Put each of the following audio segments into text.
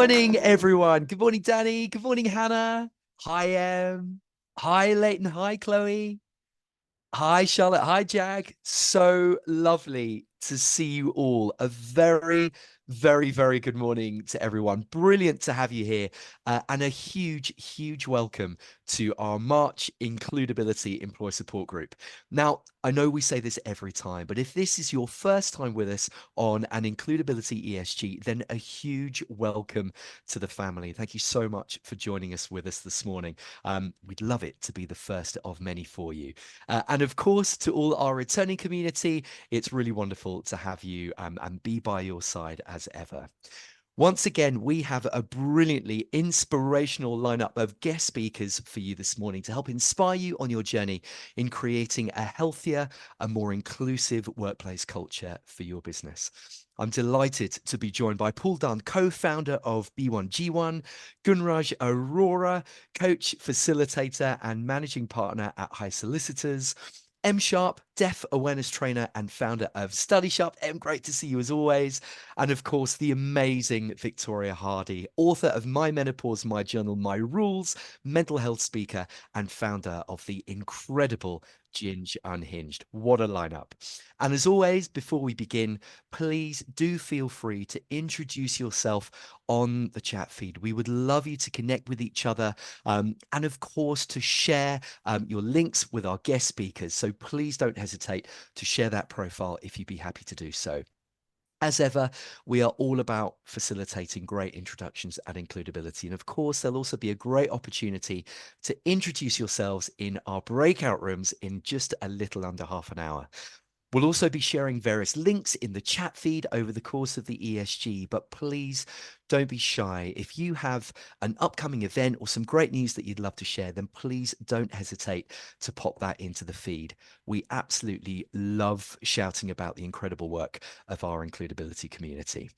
morning, everyone. Good morning, Danny. Good morning, Hannah. Hi, Hi, Leighton. Hi, Chloe. Hi, Charlotte. Hi, Jag. So lovely to see you all. A very, very, very good morning to everyone. Brilliant to have you here. And a huge, huge welcome to our March Includability Employee Support Group. Now, I know we say this every time, but if this is your first time with us on an Includability ESG, then a huge welcome to the family. Thank you so much for joining us with us this morning. We'd love it to be the first of many for you. And of course, to all our returning community, it's really wonderful to have you and be by your side as ever. Once again, we have a brilliantly inspirational lineup of guest speakers for you this morning to help inspire you on your journey in creating a healthier and more inclusive workplace culture for your business. I'm delighted to be joined by Paul Dunn, co-founder of B1G1, Gunraj Arora, coach, facilitator, and managing partner at High Solicitors, Sharpe, deaf awareness trainer and founder of Study Sharpe. Great to see you as always. And of course, the amazing Victoria Hardy, author of My Menopause, My Journal, My Rules, mental health speaker, and founder of the incredible Ginge Unhinged. What a lineup. And as always, before we begin, please do feel free to introduce yourself on the chat feed. We would love you to connect with each other and of course to share your links with our guest speakers. So please don't hesitate to share that profile if you'd be happy to do so. As ever, we are all about facilitating great introductions and includability. And of course, there'll also be a great opportunity to introduce yourselves in our breakout rooms in just a little under half an hour. We'll also be sharing various links in the chat feed over the course of the ESG, but please don't be shy. If you have an upcoming event or some great news that you'd love to share, then please don't hesitate to pop that into the feed. We absolutely love shouting about the incredible work of our includability community.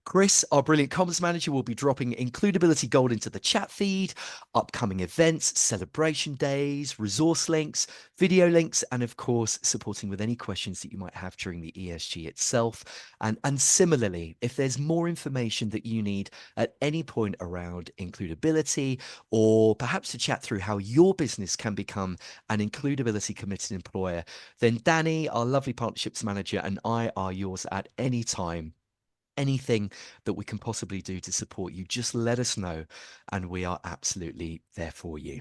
Chris, our brilliant comms manager, will be dropping Includability Gold into the chat feed, upcoming events, celebration days, resource links, video links, and of course, supporting with any questions that you might have during the ESG itself. And similarly, if there's more information that you need at any point around includability, or perhaps to chat through how your business can become an includability committed employer, then Danny, our lovely partnerships manager, and I are yours at any time. Anything that we can possibly do to support you, just let us know, and we are absolutely there for you.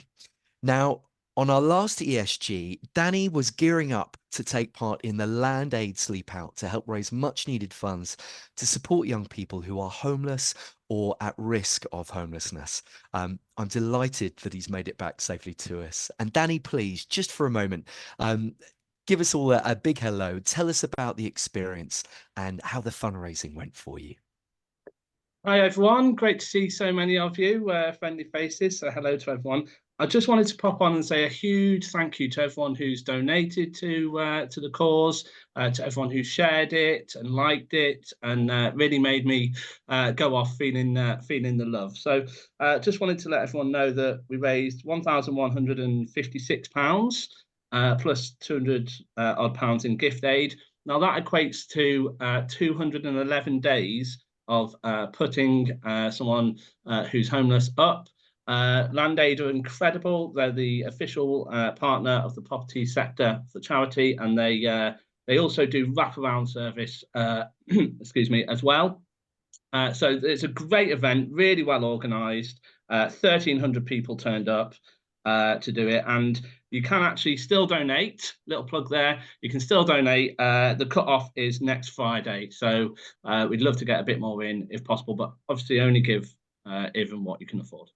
Now, on our last ESG, Danny was gearing up to take part in the Land Aid Sleep Out to help raise much needed funds to support young people who are homeless or at risk of homelessness. I'm delighted that he's made it back safely to us. And Danny, please, just for a moment, give us all a big hello. Tell us about the experience and how the fundraising went for you. Hi, everyone. Great to see so many of you, friendly faces. So hello to everyone. I just wanted to pop on and say a huge thank you to everyone who's donated to the cause, to everyone who shared it and liked it, and really made me go off feeling the love. So just wanted to let everyone know that we raised £1,156 plus 200 odd pounds in gift aid. Now that equates to 211 days of putting someone who's homeless up. Land Aid are incredible. They're the official partner of the property sector for charity, and they also do wraparound service, excuse me, as well. So it's a great event, really well organised. 1,300 people turned up to do it, and you can actually still donate. Little plug there. You can still donate. The cutoff is next Friday, so we'd love to get a bit more in if possible, but obviously only give even what you can afford.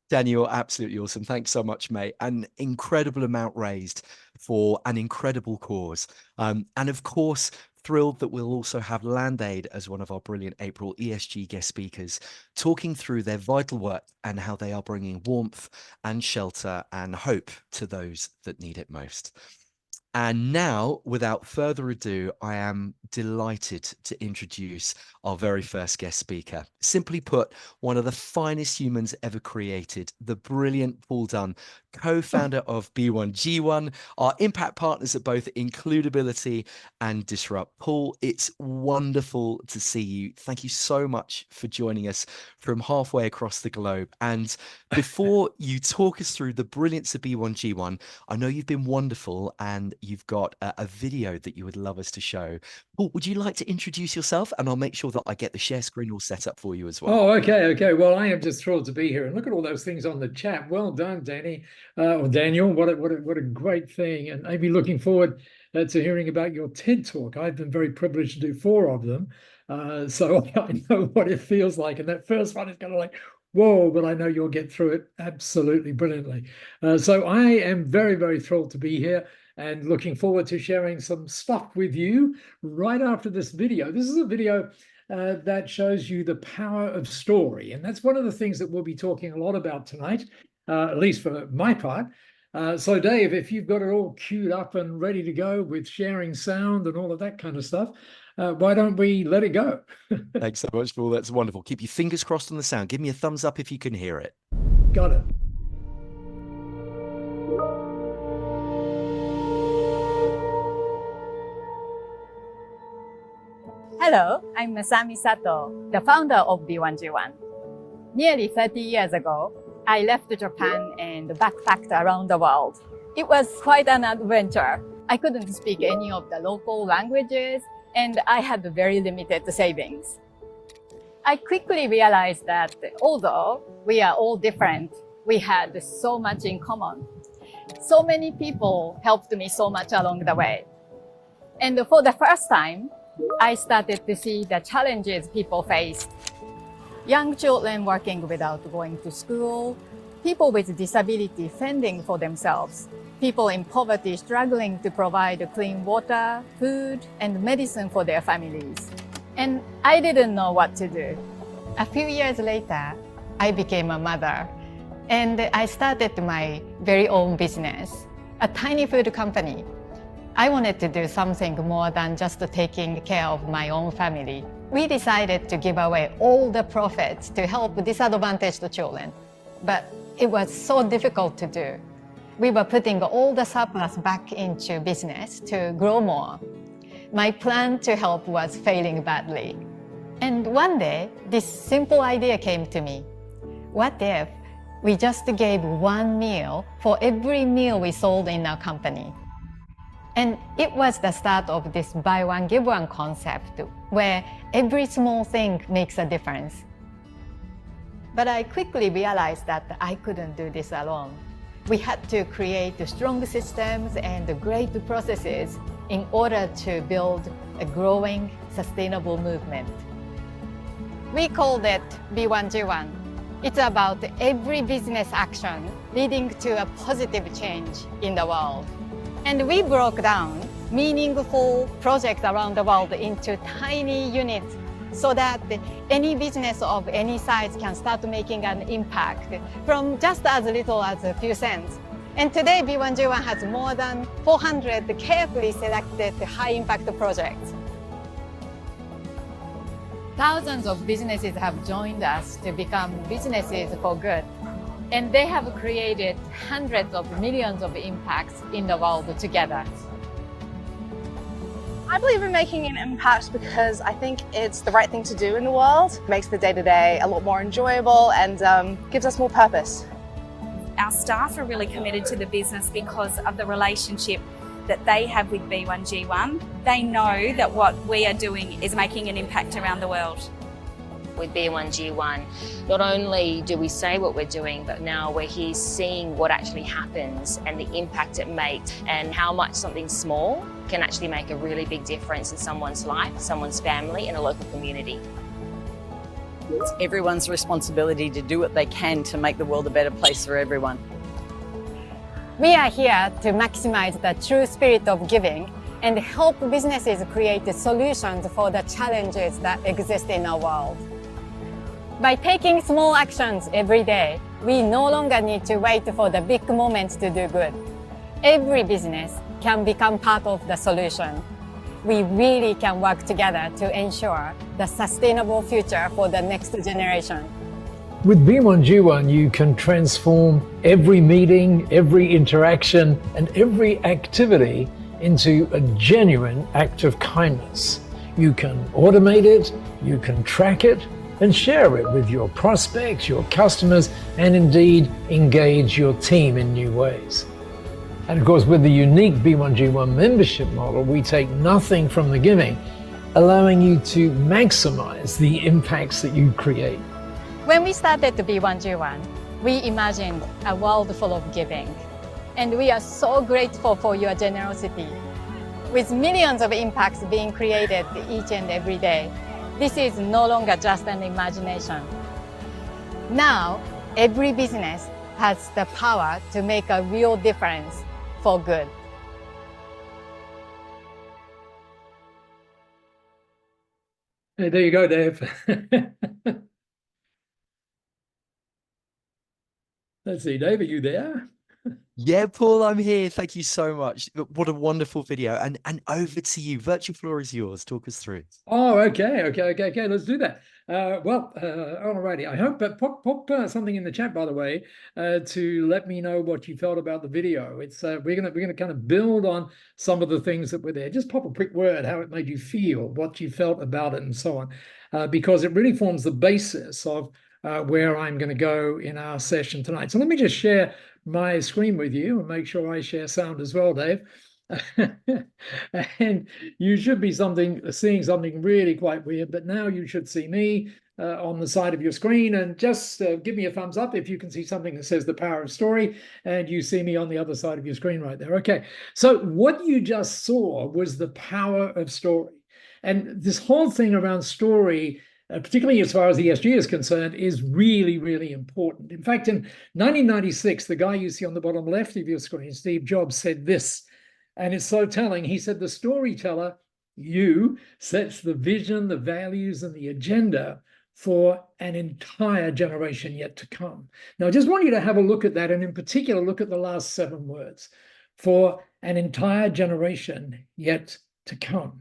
Daniel, absolutely awesome. Thanks so much, mate. An incredible amount raised for an incredible cause. And of course, thrilled that we'll also have Land Aid as one of our brilliant April ESG guest speakers, talking through their vital work and how they are bringing warmth and shelter and hope to those that need it most. And now, without further ado, I am delighted to introduce our very first guest speaker. Simply put, one of the finest humans ever created, the brilliant Paul Dunn, co-founder of B1G1, our impact partners at both Includability and Disrupt. Paul, it's wonderful to see you. Thank you so much for joining us from halfway across the globe. And before you talk us through the brilliance of B1G1, I know you've been wonderful and you've got a video that you would love us to show. Paul, would you like to introduce yourself? And I'll make sure that I get the share screen all set up for you as well. Oh, okay. Well, I am just thrilled to be here, and look at all those things on the chat. Well done, Danny or Daniel. What a great thing, and maybe looking forward to hearing about your TED Talk. I've been very privileged to do 4 of them, so I know what it feels like. And that first one is kind of like, whoa, but I know you'll get through it absolutely brilliantly. So I am very, very thrilled to be here and looking forward to sharing some stuff with you right after this video. This is a video that shows you the power of story. And that's one of the things that we'll be talking a lot about tonight, at least for my part. So Dave, if you've got it all queued up and ready to go with sharing sound and all of that kind of stuff, why don't we let it go? Thanks so much, Paul. That's wonderful. Keep your fingers crossed on the sound. Give me a thumbs up if you can hear it. Got it. Hello, I'm Masami Sato, the founder of B1G1. Nearly 30 years ago, I left Japan and backpacked around the world. It was quite an adventure. I couldn't speak any of the local languages, and I had very limited savings. I quickly realized that although we are all different, we had so much in common. So many people helped me so much along the way. And for the first time, I started to see the challenges people faced. Young children working without going to school, people with disability fending for themselves, people in poverty struggling to provide clean water, food, and medicine for their families. And I didn't know what to do. A few years later, I became a mother, and I started my very own business, a tiny food company. I wanted to do something more than just taking care of my own family. We decided to give away all the profits to help disadvantaged children. But it was so difficult to do. We were putting all the surplus back into business to grow more. My plan to help was failing badly. And one day, this simple idea came to me. What if we just gave one meal for every meal we sold in our company? And it was the start of this buy one, give one concept, where every small thing makes a difference. But I quickly realized that I couldn't do this alone. We had to create strong systems and great processes in order to build a growing, sustainable movement. We called it B1G1. It's about every business action leading to a positive change in the world. And we broke down meaningful projects around the world into tiny units so that any business of any size can start making an impact from just as little as a few cents. And today, B1G1 has more than 400 carefully selected high-impact projects. Thousands of businesses have joined us to become businesses for good. And they have created hundreds of millions of impacts in the world together. I believe in making an impact because I think it's the right thing to do in the world. It makes the day-to-day a lot more enjoyable and gives us more purpose. Our staff are really committed to the business because of the relationship that they have with B1G1. They know that what we are doing is making an impact around the world. With B1G1, not only do we say what we're doing, but now we're here seeing what actually happens and the impact it makes and how much something small can actually make a really big difference in someone's life, someone's family, and a local community. It's everyone's responsibility to do what they can to make the world a better place for everyone. We are here to maximize the true spirit of giving and help businesses create solutions for the challenges that exist in our world. By taking small actions every day, we no longer need to wait for the big moments to do good. Every business can become part of the solution. We really can work together to ensure the sustainable future for the next generation. With B1G1, you can transform every meeting, every interaction, and every activity into a genuine act of kindness. You can automate it, you can track it, and share it with your prospects, your customers, and indeed engage your team in new ways. And of course, with the unique B1G1 membership model, we take nothing from the giving, allowing you to maximize the impacts that you create. When we started the B1G1, we imagined a world full of giving. And we are so grateful for your generosity. With millions of impacts being created each and every day, this is no longer just an imagination. Now, every business has the power to make a real difference for good. Hey, there you go, Dave. Let's see, Dave, are you there? Yeah, Paul, I'm here. Thank you so much. What a wonderful video. And over to you. Virtual floor is yours. Talk us through it. Oh, okay. Let's do that. Alrighty. I hope pop something in the chat, by the way, to let me know what you felt about the video. It's we're gonna kind of build on some of the things that were there. Just pop a quick word, how it made you feel, what you felt about it, and so on, because it really forms the basis of where I'm going to go in our session tonight. So let me just share my screen with you and make sure I share sound as well, Dave. And you should be seeing something really quite weird, but now you should see me on the side of your screen, and just give me a thumbs up if you can see something that says the power of story, and you see me on the other side of your screen right there. Okay, so what you just saw was the power of story. And this whole thing around story, particularly as far as ESG is concerned, is really, really important. In fact, in 1996, the guy you see on the bottom left of your screen, Steve Jobs, said this, and it's so telling. He said, the storyteller, you, sets the vision, the values, and the agenda for an entire generation yet to come. Now, I just want you to have a look at that, and in particular, look at the last 7 words, for an entire generation yet to come.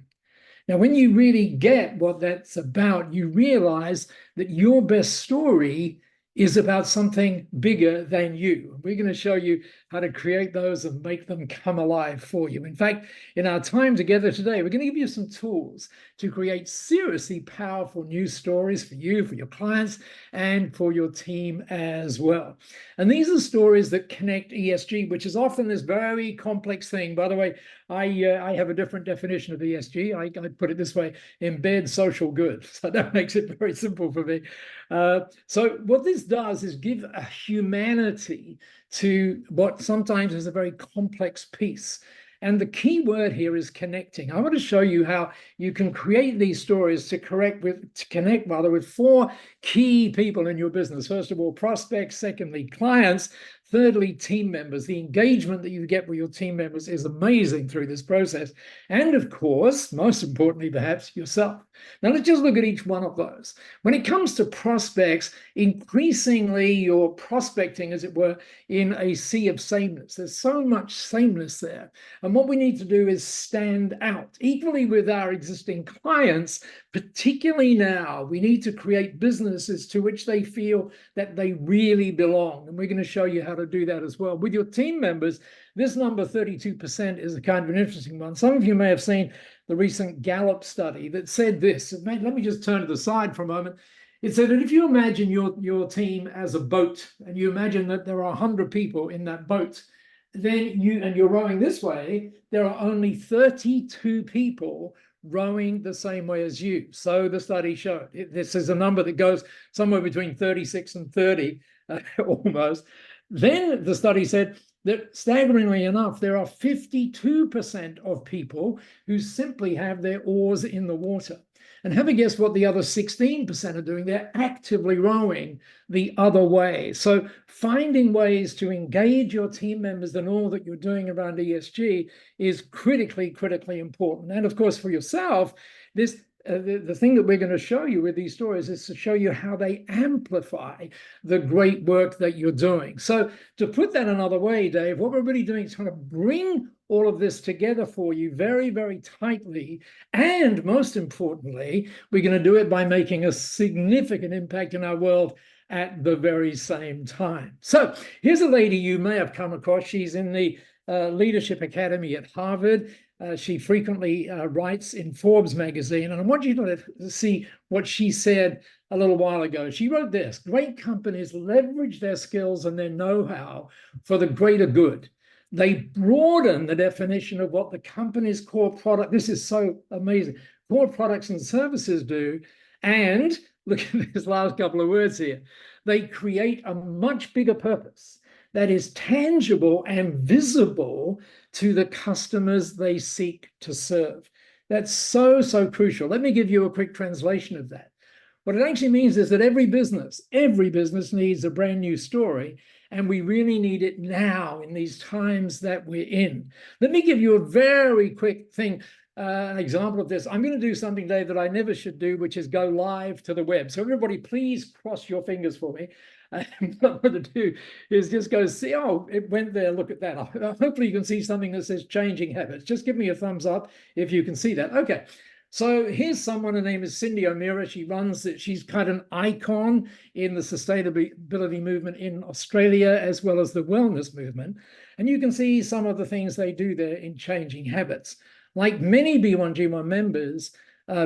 Now, when you really get what that's about, you realize that your best story is about something bigger than you. We're going to show you how to create those and make them come alive for you. In fact, in our time together today, we're going to give you some tools to create seriously powerful news stories for you, for your clients, and for your team as well. And these are stories that connect ESG, which is often this very complex thing. By the way, I have a different definition of ESG. I put it this way: embed social good. So that makes it very simple for me. So what this does is give a humanity to what sometimes is a very complex piece. And the key word here is connecting. I want to show you how you can create these stories to connect with 4 key people in your business. First of all, prospects. Secondly, clients. Thirdly, team members. The engagement that you get with your team members is amazing through this process. And of course, most importantly, perhaps yourself. Now, let's just look at each one of those. When it comes to prospects, increasingly you're prospecting, as it were, in a sea of sameness. There's so much sameness there. And what we need to do is stand out. Equally with our existing clients, particularly now, we need to create businesses to which they feel that they really belong. And we're going to show you how to do that as well. With your team members, this number 32% is a kind of an interesting one. Some of you may have seen the recent Gallup study that said this. Let me just turn to the side for a moment. It said that if you imagine your team as a boat, and you imagine that there are 100 people in that boat, then you're rowing this way, there are only 32 people rowing the same way as you. So the study showed this is a number that goes somewhere between 36 and 30 almost. Then the study said that, staggeringly enough, there are 52% of people who simply have their oars in the water. And have a guess what the other 16% are doing? They're actively rowing the other way. So finding ways to engage your team members in all that you're doing around ESG is critically, critically important. And of course, for yourself, this the thing that we're going to show you with these stories is to show you how they amplify the great work that you're doing. So to put that another way, Dave, what we're really doing is trying to bring all of this together for you very, very tightly. And most importantly, we're going to do it by making a significant impact in our world at the very same time. So here's a lady you may have come across. She's in the Leadership Academy at Harvard. She frequently writes in Forbes magazine, and I want you to see what she said a little while ago. She wrote this: great companies leverage their skills and their know-how for the greater good. They broaden the definition of what the company's core product, this is so amazing, core products and services do. And look at this last couple of words here. They create a much bigger purpose that is tangible and visible to the customers they seek to serve. That's so, so crucial. Let me give you a quick translation of that. What it actually means is that every business needs a brand new story, and we really need it now in these times that we're in. Let me give you a very quick thing, an example of this. I'm going to do something today that I never should do, which is go live to the web. So everybody, please cross your fingers for me. What I'm going to do is just go see, oh, it went there, look at that. Hopefully you can see something that says changing habits. Just give me a thumbs up if you can see that. Okay. So here's someone, her name is Cindy O'Meara. She runs it. She's kind of an icon in the sustainability movement in Australia, as well as the wellness movement. And you can see some of the things they do there in changing habits. Like many B1G1 members,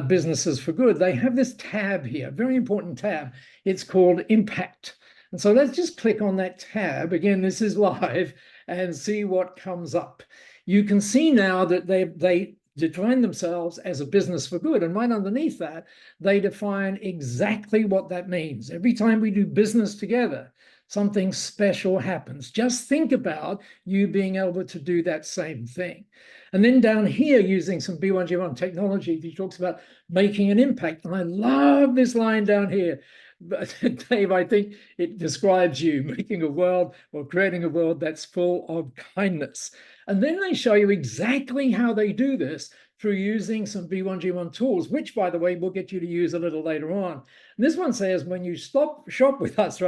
Businesses for Good, they have this tab here, very important tab. It's called Impact. And so let's just click on that tab. Again, this is live, and see what comes up. You can see now that they define themselves as a business for good. And right underneath that, they define exactly what that means. Every time we do business together, something special happens. Just think about you being able to do that same thing. And then down here, using some B1G1 technology, he talks about making an impact. And I love this line down here. But Dave, I think it describes you making a world or creating a world that's full of kindness. And then they show you exactly how they do this through using some B1G1 tools, which, by the way, we'll get you to use a little later on. And this one says, when you shop with us,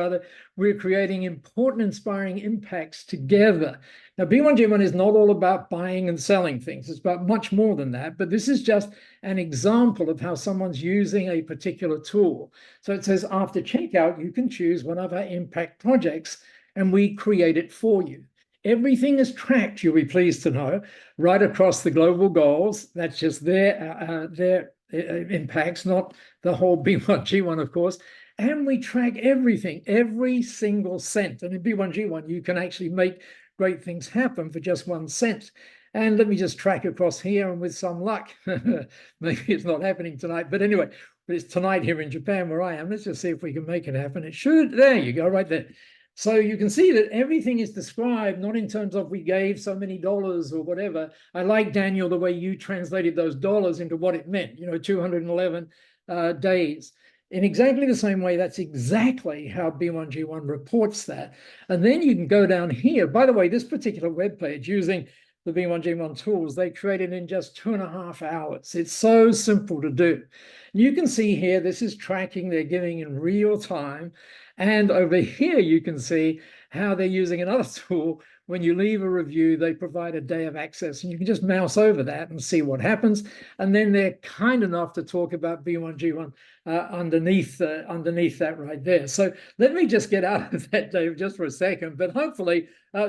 we're creating important, inspiring impacts together. Now, B1G1 is not all about buying and selling things. It's about much more than that. But this is just an example of how someone's using a particular tool. So it says, after checkout, you can choose one of our impact projects, and we create it for you. Everything is tracked, you'll be pleased to know, right across the global goals. That's just their impacts, not the whole B1G1, of course. And we track everything, every single cent. And in B1G1, you can actually make great things happen for just 1 cent. And let me just track across here, and with some luck, maybe it's not happening tonight, but anyway, it's tonight here in Japan where I am. Let's just see if we can make it happen. It should. There you go, right there. So you can see that everything is described, not in terms of we gave so many dollars or whatever. I like, Daniel, the way you translated those dollars into what it meant, 211 days. In exactly the same way, that's exactly how B1G1 reports that. And then you can go down here. By the way, this particular web page, using the B1G1 tools, they created in just 2.5 hours. It's so simple to do. You can see here, this is tracking they're giving in real time. And over here, you can see how they're using another tool. When you leave a review, they provide a day of access, and you can just mouse over that and see what happens. And then they're kind enough to talk about B1G1 underneath that right there. So let me just get out of that, Dave, just for a second, but hopefully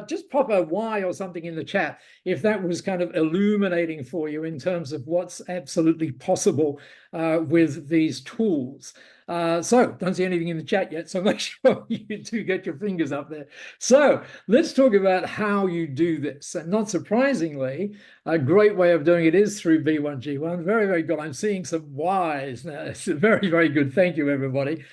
just pop a Y or something in the chat if that was kind of illuminating for you in terms of what's absolutely possible with these tools. So don't see anything in the chat yet, so make sure you do get your fingers up there. So let's talk about how you do this. And not surprisingly, a great way of doing it is through B1G1. Very, very good. I'm seeing some Ys now. It's very, very good. Thank you, everybody.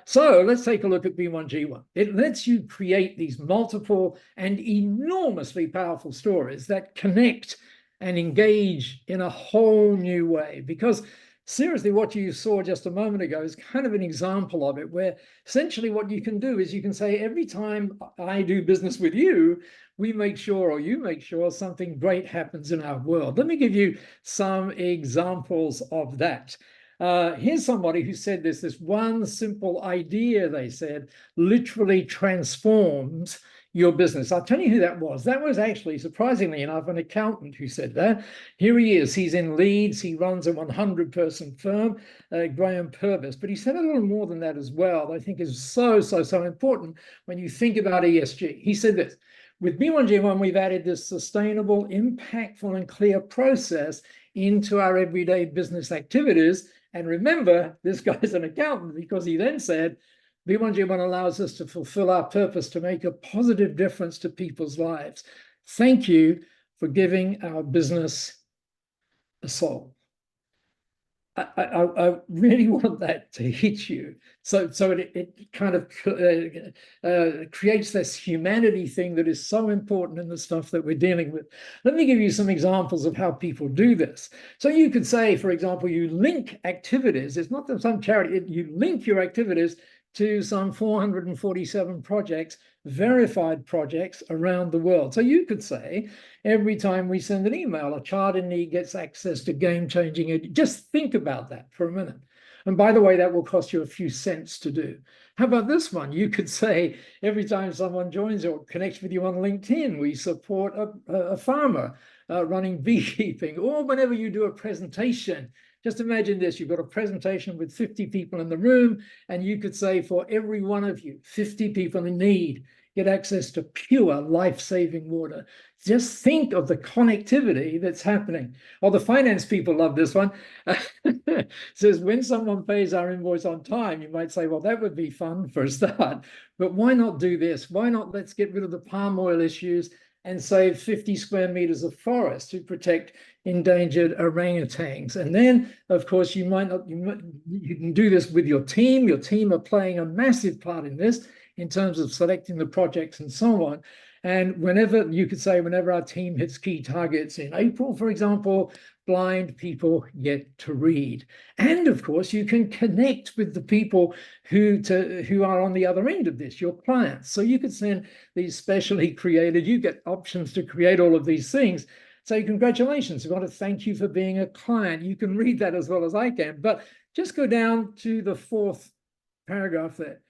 So let's take a look at B1G1. It lets you create these multiple and enormously powerful stories that connect and engage in a whole new way, because seriously, what you saw just a moment ago is kind of an example of it, where essentially what you can do is you can say, every time I do business with you, we make sure, or you make sure, something great happens in our world. Let me give you some examples of that. Here's somebody who said this one simple idea, they said, literally transforms your business. I'll tell you who that was. That was actually, surprisingly enough, an accountant who said that. Here he is. He's in Leeds. He runs a 100-person firm, Graham Purvis. But he said a little more than that as well, that I think is so important when you think about ESG. He said this: with B1G1, we've added this sustainable, impactful, and clear process into our everyday business activities. And remember, this guy's an accountant, because he then said, B1G1 allows us to fulfill our purpose to make a positive difference to people's lives. Thank you for giving our business a soul. I really want that to hit you. So it kind of creates this humanity thing that is so important in the stuff that we're dealing with. Let me give you some examples of how people do this. So you could say, for example, you link activities. It's not some charity. You link your activities to some 447 projects, verified projects around the world. So you could say, every time we send an email, a child in need gets access to game-changing. Just think about that for a minute. And by the way, that will cost you a few cents to do. How about this one? You could say, every time someone joins or connects with you on LinkedIn, we support a farmer running beekeeping. Or whenever you do a presentation, just imagine this: you've got a presentation with 50 people in the room, and you could say, for every one of you, 50 people in need get access to pure life-saving water. Just think of the connectivity that's happening. Or the finance people love this one. It says, when someone pays our invoice on time, you might say, well, that would be fun for a start. But why not do this? Why not let's get rid of the palm oil issues and save 50 square meters of forest to protect endangered orangutans? And then, of course, you can do this with your team. Your team are playing a massive part in this in terms of selecting the projects and so on. And whenever, you could say, whenever our team hits key targets in April, for example, blind people get to read. And of course, you can connect with the people who are on the other end of this, your clients. So you could send these specially created, you get options to create all of these things. Say, congratulations, we want to thank you for being a client. You can read that as well as I can, but just go down to the 4th paragraph there.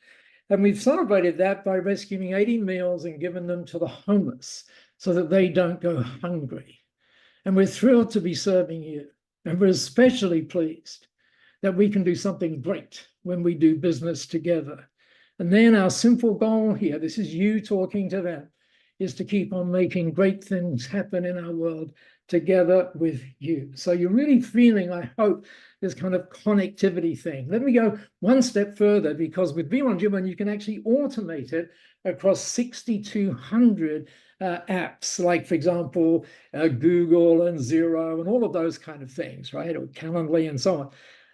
And we've celebrated that by rescuing 80 meals and given them to the homeless so that they don't go hungry. And we're thrilled to be serving you. And we're especially pleased that we can do something great when we do business together. And then our simple goal here, this is you talking to them, is to keep on making great things happen in our world together with you. So you're really feeling, I hope, this kind of connectivity thing. Let me go one step further, because with B1G1, you can actually automate it across 6,200 apps, like, for example, Google and Xero and all of those kind of things, right? Or Calendly and so on.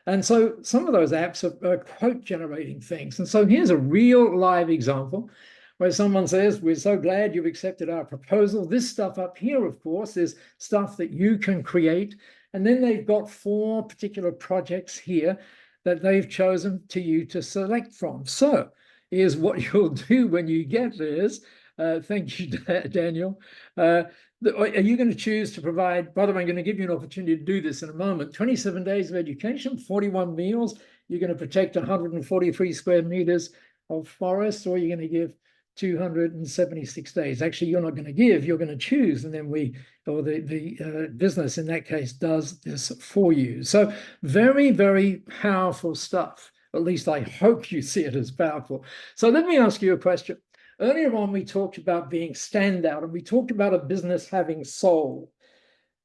And so some of those apps are quote generating things. And so here's a real live example where someone says, we're so glad you've accepted our proposal. This stuff up here, of course, is stuff that you can create. And then they've got 4 particular projects here that they've chosen you to select from. So here's what you'll do when you get this. Thank you, Daniel. Are you going to choose to provide, by the way, I'm going to give you an opportunity to do this in a moment, 27 days of education, 41 meals. You're going to protect 143 square meters of forest, or you're going to give 276 days. Actually, you're not going to give, you're going to choose, and then the business in that case does this for you. So very, very powerful stuff. At least I hope you see it as powerful. So let me ask you a question. Earlier on, we talked about being standout, and we talked about a business having soul.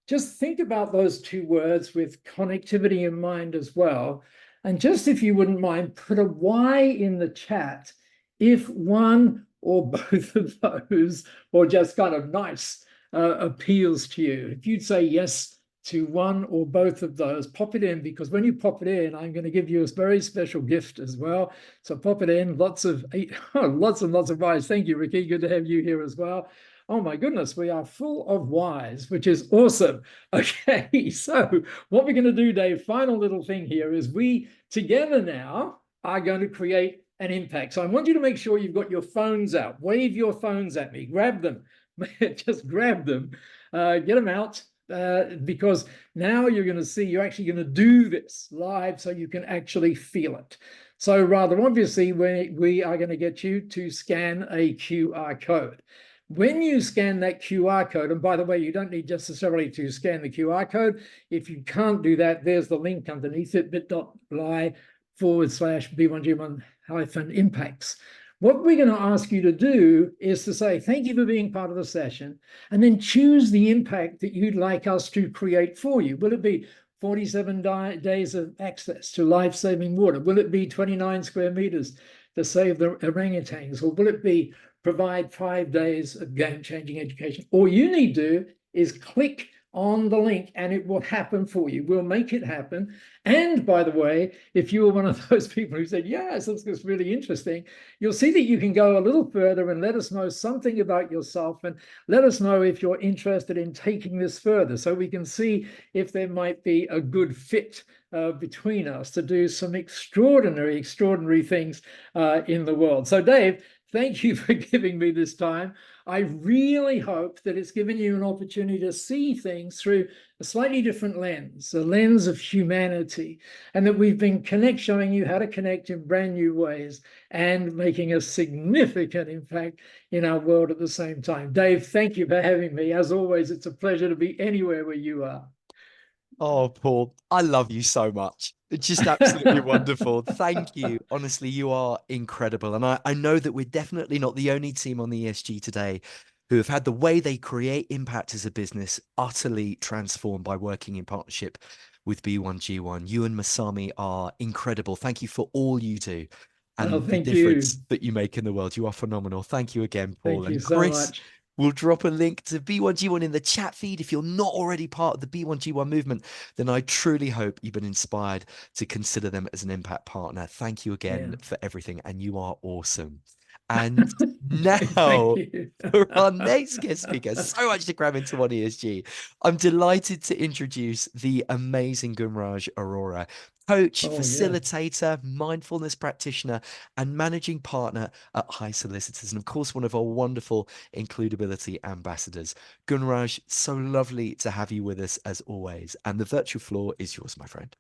Just think about those 2 words with connectivity in mind as well. And just, if you wouldn't mind, put a Y in the chat if one or both of those, or just kind of nice, appeals to you. If you'd say yes to one or both of those, pop it in, because when you pop it in, I'm going to give you a very special gift as well. So pop it in. Lots and lots of Ys. Thank you, Ricky. Good to have you here as well. Oh my goodness, we are full of Ys, which is awesome. Okay, so what we're going to do, Dave, final little thing here is we together now are going to create an impact. So I want you to make sure you've got your phones out. Wave your phones at me. Grab them. Just grab them. Get them out. because now you're going to see you're actually going to do this live so you can actually feel it. So rather obviously, we are going to get you to scan a QR code. When you scan that QR code, and by the way, you don't need necessarily to scan the QR code. If you can't do that, there's the link underneath it, bit.ly/B1G1-impacts. What we're going to ask you to do is to say, thank you for being part of the session, and then choose the impact that you'd like us to create for you. Will it be 47 days of access to life-saving water? Will it be 29 square meters to save the orangutans? Or will it be provide 5 days of game-changing education? All you need to do is click on the link and it will happen for you. We'll make it happen. And by the way, if you were one of those people who said, yes, that's really interesting, you'll see that you can go a little further and let us know something about yourself, and let us know if you're interested in taking this further, so we can see if there might be a good fit between us to do some extraordinary things in the world. So Dave, thank you for giving me this time. I really hope that it's given you an opportunity to see things through a slightly different lens, a lens of humanity, and that we've been showing you how to connect in brand new ways and making a significant impact in our world at the same time. Dave, thank you for having me. As always, it's a pleasure to be anywhere where you are. Oh, Paul, I love you so much. It's just absolutely wonderful. Thank you. Honestly, you are incredible. And I know that we're definitely not the only team on the ESG today who have had the way they create impact as a business utterly transformed by working in partnership with B1G1. You and Masami are incredible. Thank you for all you do and the difference that you make in the world. You are phenomenal. Thank you again, Paul. Thank you and so Chris, much. we'll drop a link to B1G1 in the chat feed. If you're not already part of the B1G1 movement, then I truly hope you've been inspired to consider them as an impact partner. Thank you again for everything, and you are awesome. And now for our next guest speaker, so much to cram into one ESG. I'm delighted to introduce the amazing Gunraj Arora, coach, facilitator, mindfulness practitioner, and managing partner at High Solicitors, and of course, one of our wonderful Includability ambassadors. Gunraj, so lovely to have you with us as always, and the virtual floor is yours, my friend.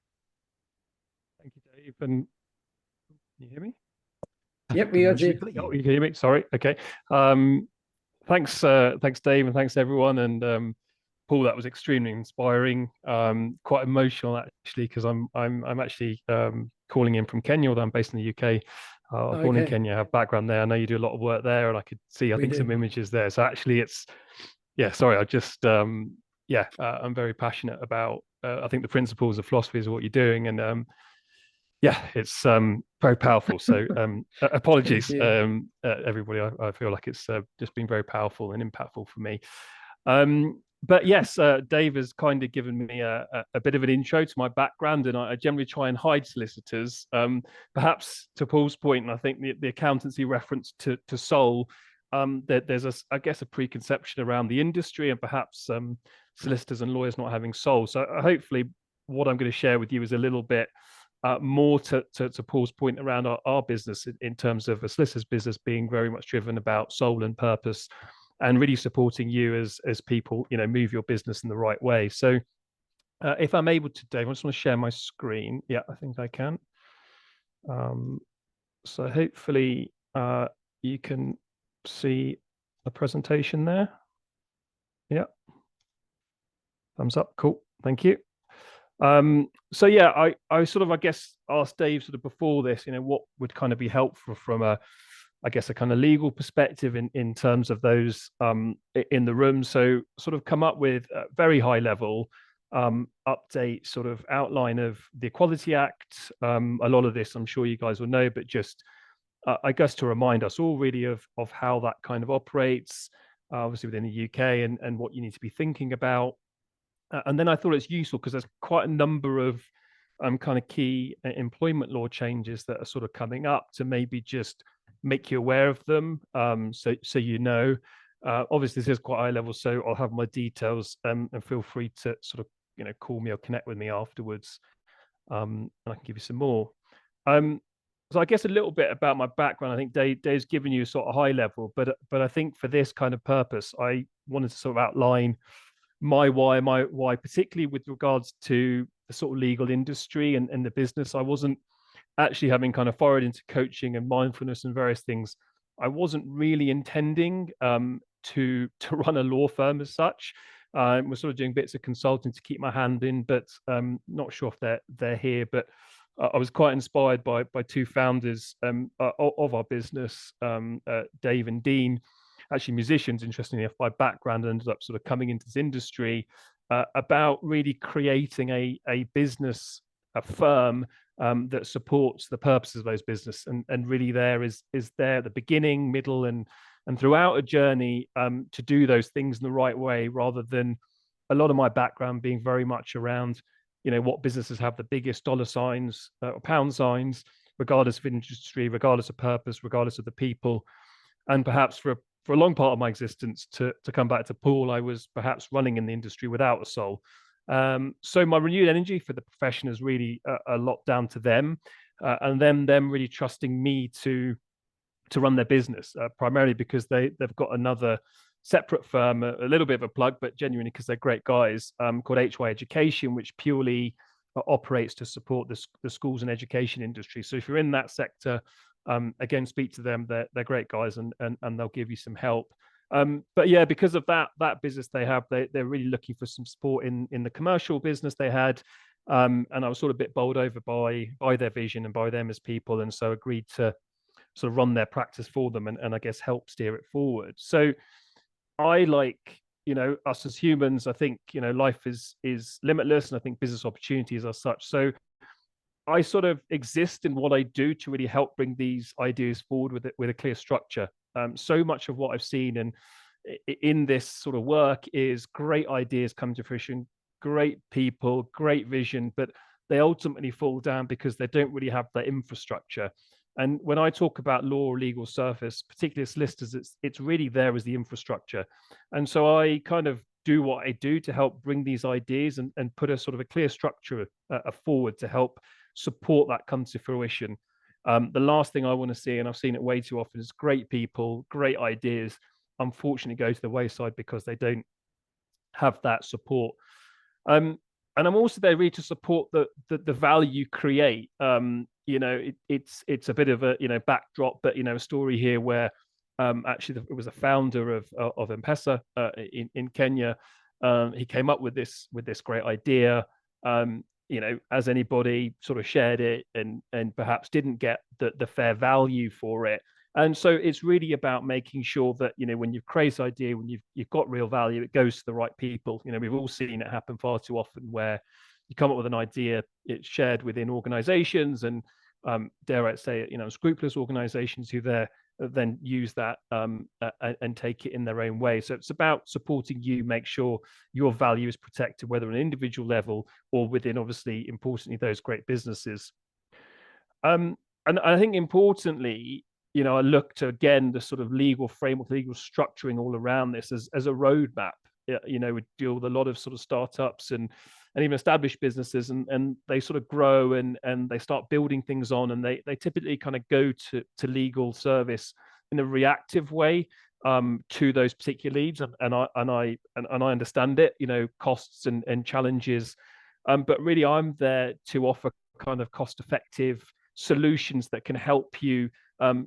Thank you, Dave. And can you hear me? Yep, we are here. Oh, you can hear me. Sorry. Okay. Thanks, Dave, and thanks everyone. And Paul, that was extremely inspiring. Quite emotional actually, because I'm actually calling in from Kenya, although I'm based in the UK. I was born in Kenya, have background there. I know you do a lot of work there, and I could see, I think, some images there. So actually, it's sorry. I just I'm very passionate about. I think the principles, the philosophies of what you're doing, and it's very powerful. So apologies, everybody. I feel like it's just been very powerful and impactful for me. But yes, Dave has kind of given me a bit of an intro to my background, and I generally try and hide solicitors. Perhaps to Paul's point, and I think the accountancy reference to soul, there's I guess a preconception around the industry and perhaps solicitors and lawyers not having soul. So hopefully what I'm going to share with you is a little bit more to Paul's point around our business in terms of a solicitor's business being very much driven about soul and purpose, and really supporting you as people, move your business in the right way. So if I'm able to, Dave, I just want to share my screen. Yeah, I think I can. So hopefully you can see the presentation there. Yeah. Thumbs up. Cool. Thank you. So yeah, I sort of, I guess, asked Dave sort of before this, what would kind of be helpful from a kind of legal perspective in terms of those in the room. So sort of come up with a very high level update sort of outline of the Equality Act. A lot of this I'm sure you guys will know, but just I guess to remind us all really of how that kind of operates, obviously within the UK, and what you need to be thinking about. And then I thought it's useful because there's quite a number of kind of key employment law changes that are sort of coming up, to maybe just make you aware of them. So obviously this is quite high level, so I'll have my details, and feel free to sort of call me or connect with me afterwards, and I can give you some more. So I guess a little bit about my background. I think Dave's given you a sort of high level, but I think for this kind of purpose, I wanted to sort of outline my why, particularly with regards to the sort of legal industry and the business. I wasn't actually, having kind of forayed into coaching and mindfulness and various things, I wasn't really intending to run a law firm as such. We're sort of doing bits of consulting to keep my hand in, but not sure if they're here. But I was quite inspired by two founders of our business, Dave and Dean, actually musicians, interestingly enough, by background, ended up sort of coming into this industry about really creating a business, a firm that supports the purposes of those business, and really there is there at the beginning, middle, and throughout a journey to do those things in the right way, rather than a lot of my background being very much around, what businesses have the biggest dollar signs or pound signs, regardless of industry, regardless of purpose, regardless of the people. And perhaps for a long part of my existence, to come back to Paul, I was perhaps running in the industry without a soul. So my renewed energy for the profession is really a lot down to them, and them really trusting me to run their business, primarily because they've got another separate firm, a little bit of a plug, but genuinely because they're great guys, called HY Education, which purely operates to support the schools and education industry. So if you're in that sector, again, speak to them. They're great guys, and they'll give you some help. But yeah, because of that business they have, they're really looking for some support in the commercial business they had. And I was sort of a bit bowled over by their vision and by them as people, and so agreed to sort of run their practice for them and I guess help steer it forward. So I, like, us as humans, I think, life is limitless, and I think business opportunities are such. So I sort of exist in what I do to really help bring these ideas forward with a clear structure. So much of what I've seen and in this sort of work is great ideas come to fruition, great people, great vision, but they ultimately fall down because they don't really have the infrastructure. And when I talk about law or legal service, particularly solicitors, it's really there as the infrastructure. And so I kind of do what I do to help bring these ideas and put a sort of a clear structure forward to help support that come to fruition. The last thing I want to see, and I've seen it way too often, is great people, great ideas, unfortunately go to the wayside because they don't have that support. And I'm also there really to support the value you create. It's a bit of a backdrop, but a story here where actually it was a founder of M-Pesa in Kenya. He came up with this great idea. As anybody, sort of shared it and perhaps didn't get the fair value for it. And so it's really about making sure that, when you've created this idea, when you've got real value, it goes to the right people. We've all seen it happen far too often where you come up with an idea, it's shared within organizations and dare I say it, scrupulous organizations who then use that and take it in their own way. So it's about supporting you, make sure your value is protected, whether on an individual level or within, obviously, importantly, those great businesses. And I think importantly, I look to, again, the sort of legal framework, legal structuring all around this as a roadmap. We deal with a lot of sort of startups and even established businesses, and they sort of grow and they start building things on, and they typically kind of go to legal service in a reactive way to those particular needs, and I understand it, costs and challenges, but really I'm there to offer kind of cost-effective solutions that can help you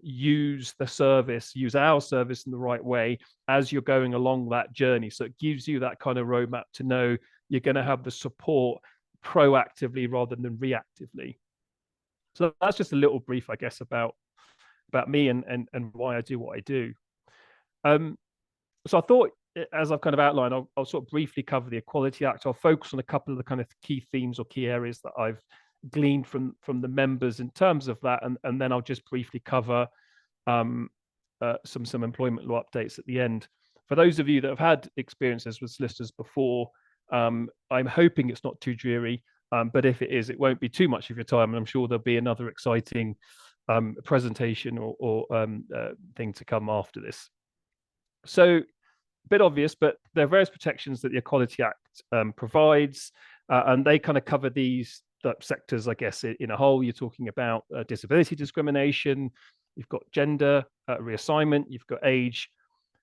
use our service in the right way as you're going along that journey. So it gives you that kind of roadmap to know you're going to have the support proactively rather than reactively. So that's just a little brief, I guess, about me and why I do what I do. So I thought, as I've kind of outlined, I'll sort of briefly cover the Equality Act. I'll focus on a couple of the kind of key themes or key areas that I've gleaned from the members in terms of that, and then I'll just briefly cover some employment law updates at the end. For those of you that have had experiences with solicitors before, I'm hoping it's not too dreary, but if it is, it won't be too much of your time, and I'm sure there'll be another exciting presentation or thing to come after this. So, a bit obvious, but there are various protections that the Equality Act provides, and they kind of cover these sectors, I guess, in a whole. You're talking about disability discrimination, you've got gender reassignment, you've got age,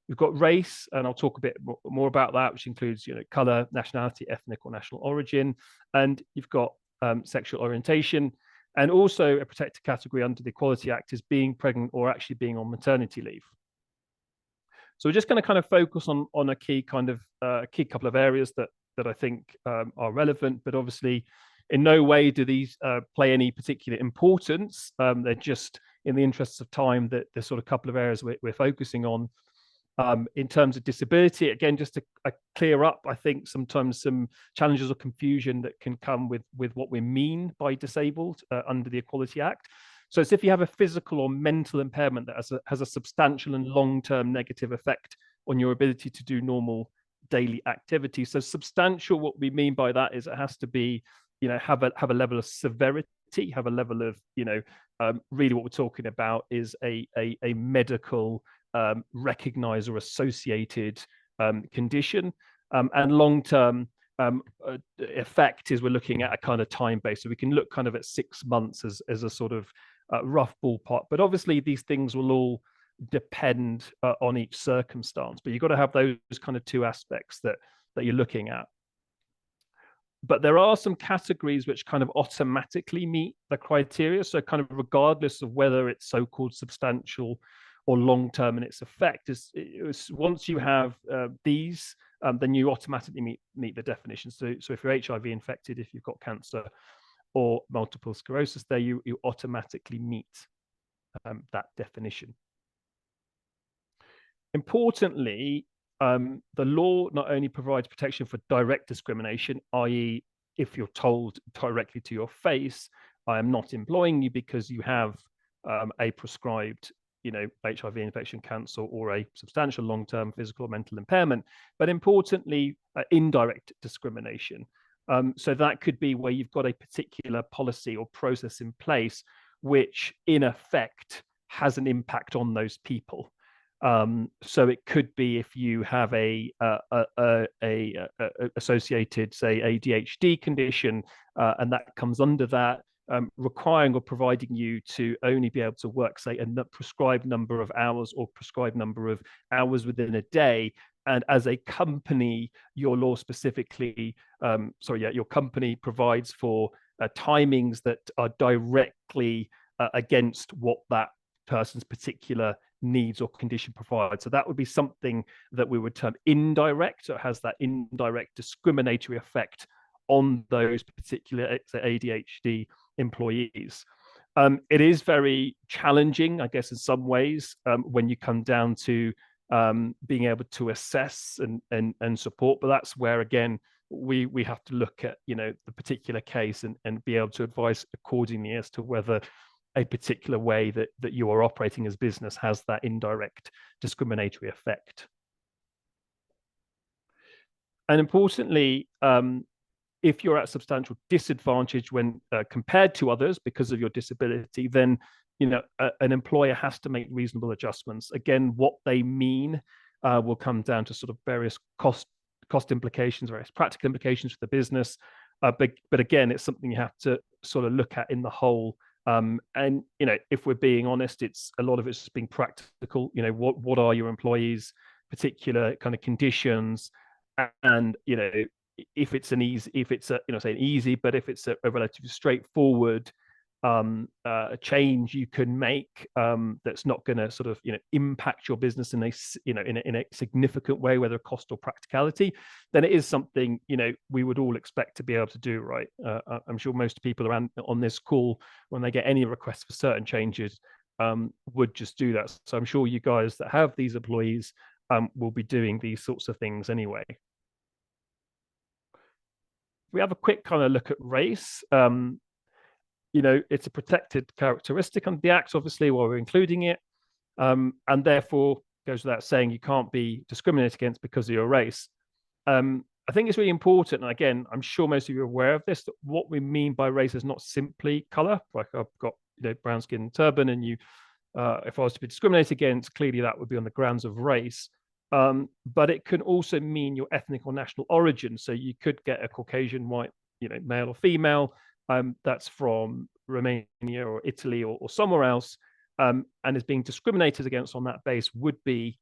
We've got race, and I'll talk a bit more about that, which includes, color, nationality, ethnic or national origin. And you've got sexual orientation, and also a protected category under the Equality Act is being pregnant or actually being on maternity leave. So we're just going to kind of focus on a key couple of areas that I think are relevant, but obviously in no way do these play any particular importance. They're just, in the interests of time, that there's sort of a couple of areas we're focusing on. In terms of disability, again, just to clear up, I think sometimes some challenges or confusion that can come with what we mean by disabled under the Equality Act. So it's if you have a physical or mental impairment that has a substantial and long-term negative effect on your ability to do normal daily activity. So substantial, what we mean by that is it has to be, have a level of severity, have a level of, really what we're talking about is a medical recognized or associated condition, and long-term effect is we're looking at a kind of time base. So we can look kind of at 6 months as a sort of rough ballpark, but obviously these things will all depend on each circumstance, but you've got to have those kind of two aspects that you're looking at. But there are some categories which kind of automatically meet the criteria. So kind of regardless of whether it's so-called substantial or long-term in its effect, once you have these, then you automatically meet the definition. So if you're HIV infected, if you've got cancer or multiple sclerosis, there you automatically meet that definition. Importantly, the law not only provides protection for direct discrimination, i.e., if you're told directly to your face, I am not employing you because you have a prescribed HIV infection, cancer, or a substantial long-term physical or mental impairment, but importantly, indirect discrimination. So that could be where you've got a particular policy or process in place, which in effect has an impact on those people. So it could be if you have a associated, say, ADHD condition, and that comes under that, requiring or providing you to only be able to work, say, a prescribed number of hours or prescribed number of hours within a day. And as a company, your law specifically, your company provides for timings that are directly against what that person's particular needs or condition provides. So that would be something that we would term indirect. So it has that indirect discriminatory effect on those particular ADHD employees. It is very challenging, I guess, in some ways, when you come down to being able to assess and support. But that's where, again, we have to look at the particular case and be able to advise accordingly as to whether a particular way that you are operating as business has that indirect discriminatory effect. And importantly, if you're at substantial disadvantage when compared to others because of your disability, then an employer has to make reasonable adjustments. Again, what they mean will come down to sort of various cost implications, various practical implications for the business. But again, it's something you have to sort of look at in the whole. And if we're being honest, it's a lot of it's being practical. What are your employees' particular kind of conditions, and if it's an easy, but if it's a relatively straightforward change you can make that's not going to sort of impact your business in a significant way, whether cost or practicality, then it is something we would all expect to be able to do, right? I'm sure most people around on this call, when they get any requests for certain changes, would just do that. So I'm sure you guys that have these employees will be doing these sorts of things anyway. We have a quick kind of look at race. It's a protected characteristic under the Act, obviously, while we're including it. And therefore, goes without saying, you can't be discriminated against because of your race. I think it's really important, and again, I'm sure most of you are aware of this, that what we mean by race is not simply color. Like I've got brown skin and turban, and if I was to be discriminated against, clearly that would be on the grounds of race. But it can also mean your ethnic or national origin. So you could get a Caucasian white, male or female, that's from Romania or Italy or somewhere else, and is being discriminated against on that base would be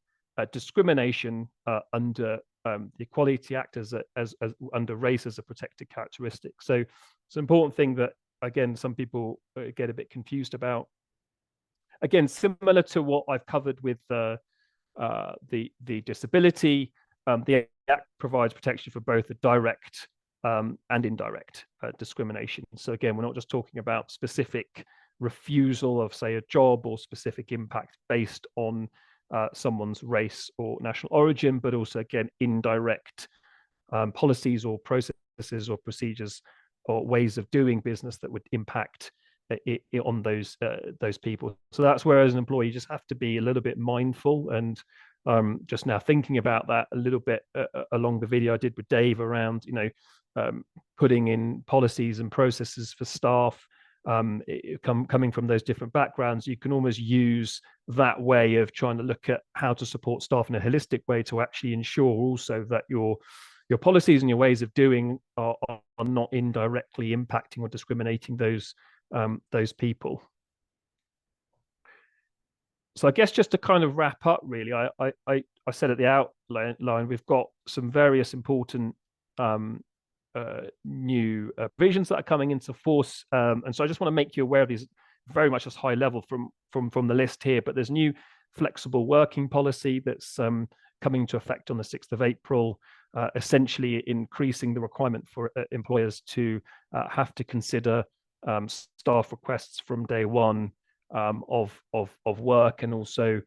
discrimination under the Equality Act as under race as a protected characteristic. So it's an important thing that, again, some people get a bit confused about. Again, similar to what I've covered with the disability, the Act provides protection for both the direct and indirect discrimination. So again, we're not just talking about specific refusal of, say, a job or specific impact based on someone's race or national origin, but also, again, indirect policies or processes or procedures or ways of doing business that would impact on those people. So that's where, as an employee, you just have to be a little bit mindful. And just now thinking about that a little bit along the video I did with Dave around, putting in policies and processes for staff coming from those different backgrounds, you can almost use that way of trying to look at how to support staff in a holistic way to actually ensure also that your policies and your ways of doing are not indirectly impacting or discriminating those people. So I guess just to kind of wrap up, really, I said at the outline, we've got some various important new provisions that are coming into force, and so I just want to make you aware of these very much as high level from the list here. But there's new flexible working policy that's coming into effect on the 6th of April, essentially increasing the requirement for employers to have to consider staff requests from day one of work, and also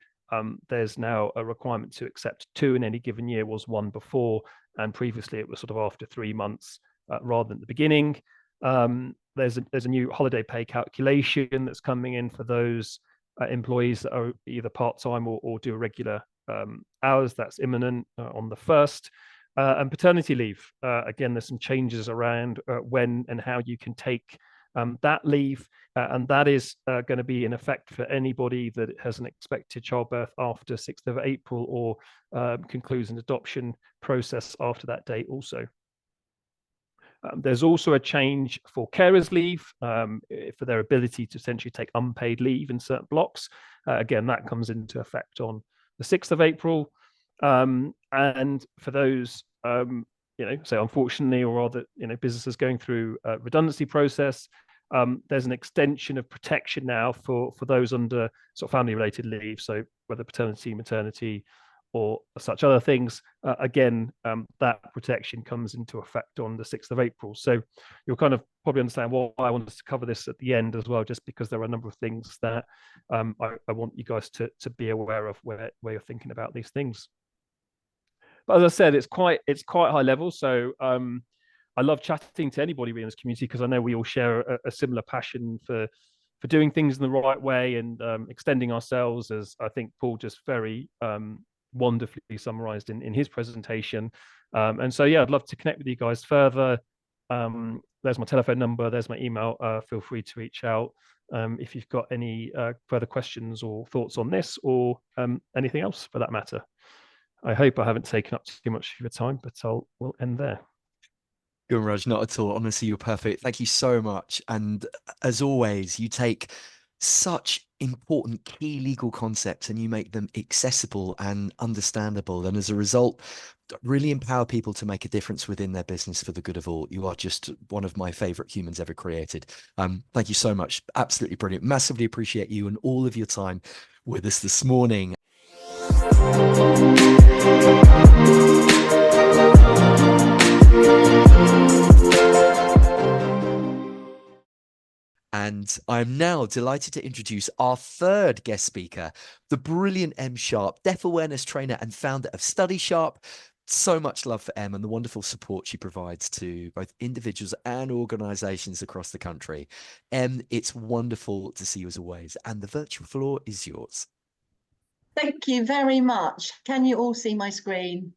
there's now a requirement to accept 2 in any given year, was 1 before, and previously it was sort of after 3 months rather than the beginning. There's a new holiday pay calculation that's coming in for those employees that are either part-time or do regular hours. That's imminent on the 1st. And paternity leave, again, there's some changes around when and how you can take that leave, and that is going to be in effect for anybody that has an expected childbirth after 6th of April or concludes an adoption process after that date also. There's also a change for carers leave for their ability to essentially take unpaid leave in certain blocks. Again, that comes into effect on the 6th of April. And for those, say unfortunately, or rather, businesses going through a redundancy process, there's an extension of protection now for those under sort of family-related leave, so whether paternity, maternity, or such other things. Again, that protection comes into effect on the 6th of April. So you'll kind of probably understand why I wanted to cover this at the end as well, just because there are a number of things that I want you guys to be aware of where you're thinking about these things. But as I said, it's quite high level. So I love chatting to anybody in this community, because I know we all share a similar passion for doing things in the right way and extending ourselves, as I think Paul just very wonderfully summarized in his presentation. And so, yeah, I'd love to connect with you guys further. There's my telephone number, there's my email. Feel free to reach out if you've got any further questions or thoughts on this, or anything else for that matter. I hope I haven't taken up too much of your time, but we'll end there. Gunraj, not at all. Honestly, you're perfect. Thank you so much. And as always, you take such important key legal concepts and you make them accessible and understandable. And as a result, really empower people to make a difference within their business for the good of all. You are just one of my favorite humans ever created. Thank you so much. Absolutely brilliant. Massively appreciate you and all of your time with us this morning. And I'm now delighted to introduce our third guest speaker, the brilliant Em Sharpe, deaf awareness trainer and founder of Study Sharpe. So much love for Em and the wonderful support she provides to both individuals and organizations across the country. Em, it's wonderful to see you as always, and the virtual floor is yours. Thank you very much. Can you all see my screen?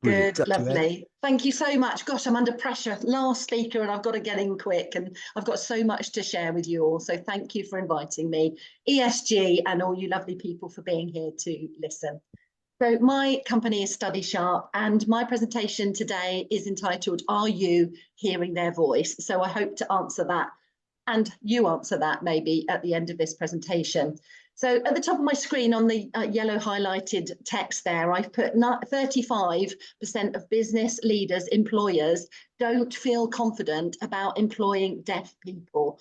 Good, lovely. Thank you so much. Gosh, I'm under pressure. Last speaker, and I've got to get in quick, and I've got so much to share with you all. So thank you for inviting me, ESG, and all you lovely people for being here to listen. So my company is Study Sharpe, and my presentation today is entitled, Are You Hearing Their Voice? So I hope to answer that, and you answer that maybe at the end of this presentation. So at the top of my screen on the yellow highlighted text there, I've put 35% of business leaders, employers, don't feel confident about employing deaf people.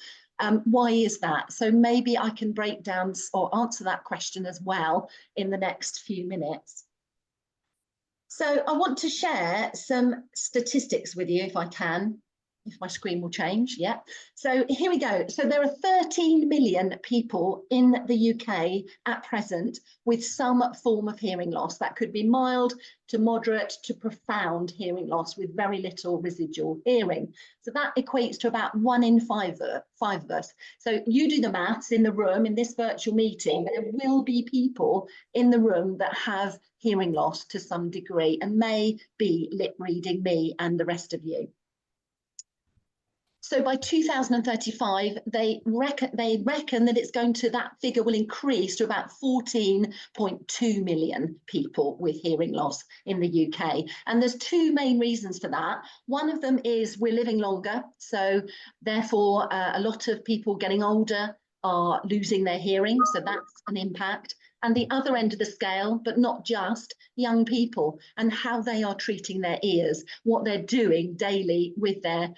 Why is that? So maybe I can break down or answer that question as well in the next few minutes. So I want to share some statistics with you if I can. If my screen will change, yeah. So here we go. So there are 13 million people in the UK at present with some form of hearing loss. That could be mild to moderate to profound hearing loss with very little residual hearing. So that equates to about 1 in 5 of us. So you do the maths in the room, in this virtual meeting, there will be people in the room that have hearing loss to some degree and may be lip reading me and the rest of you. So by 2035, they reckon that it's going to, that figure will increase to about 14.2 million people with hearing loss in the UK. And there's two main reasons for that. One of them is we're living longer. So therefore, a lot of people getting older are losing their hearing. So that's an impact. And the other end of the scale, but not just, young people and how they are treating their ears, what they're doing daily with their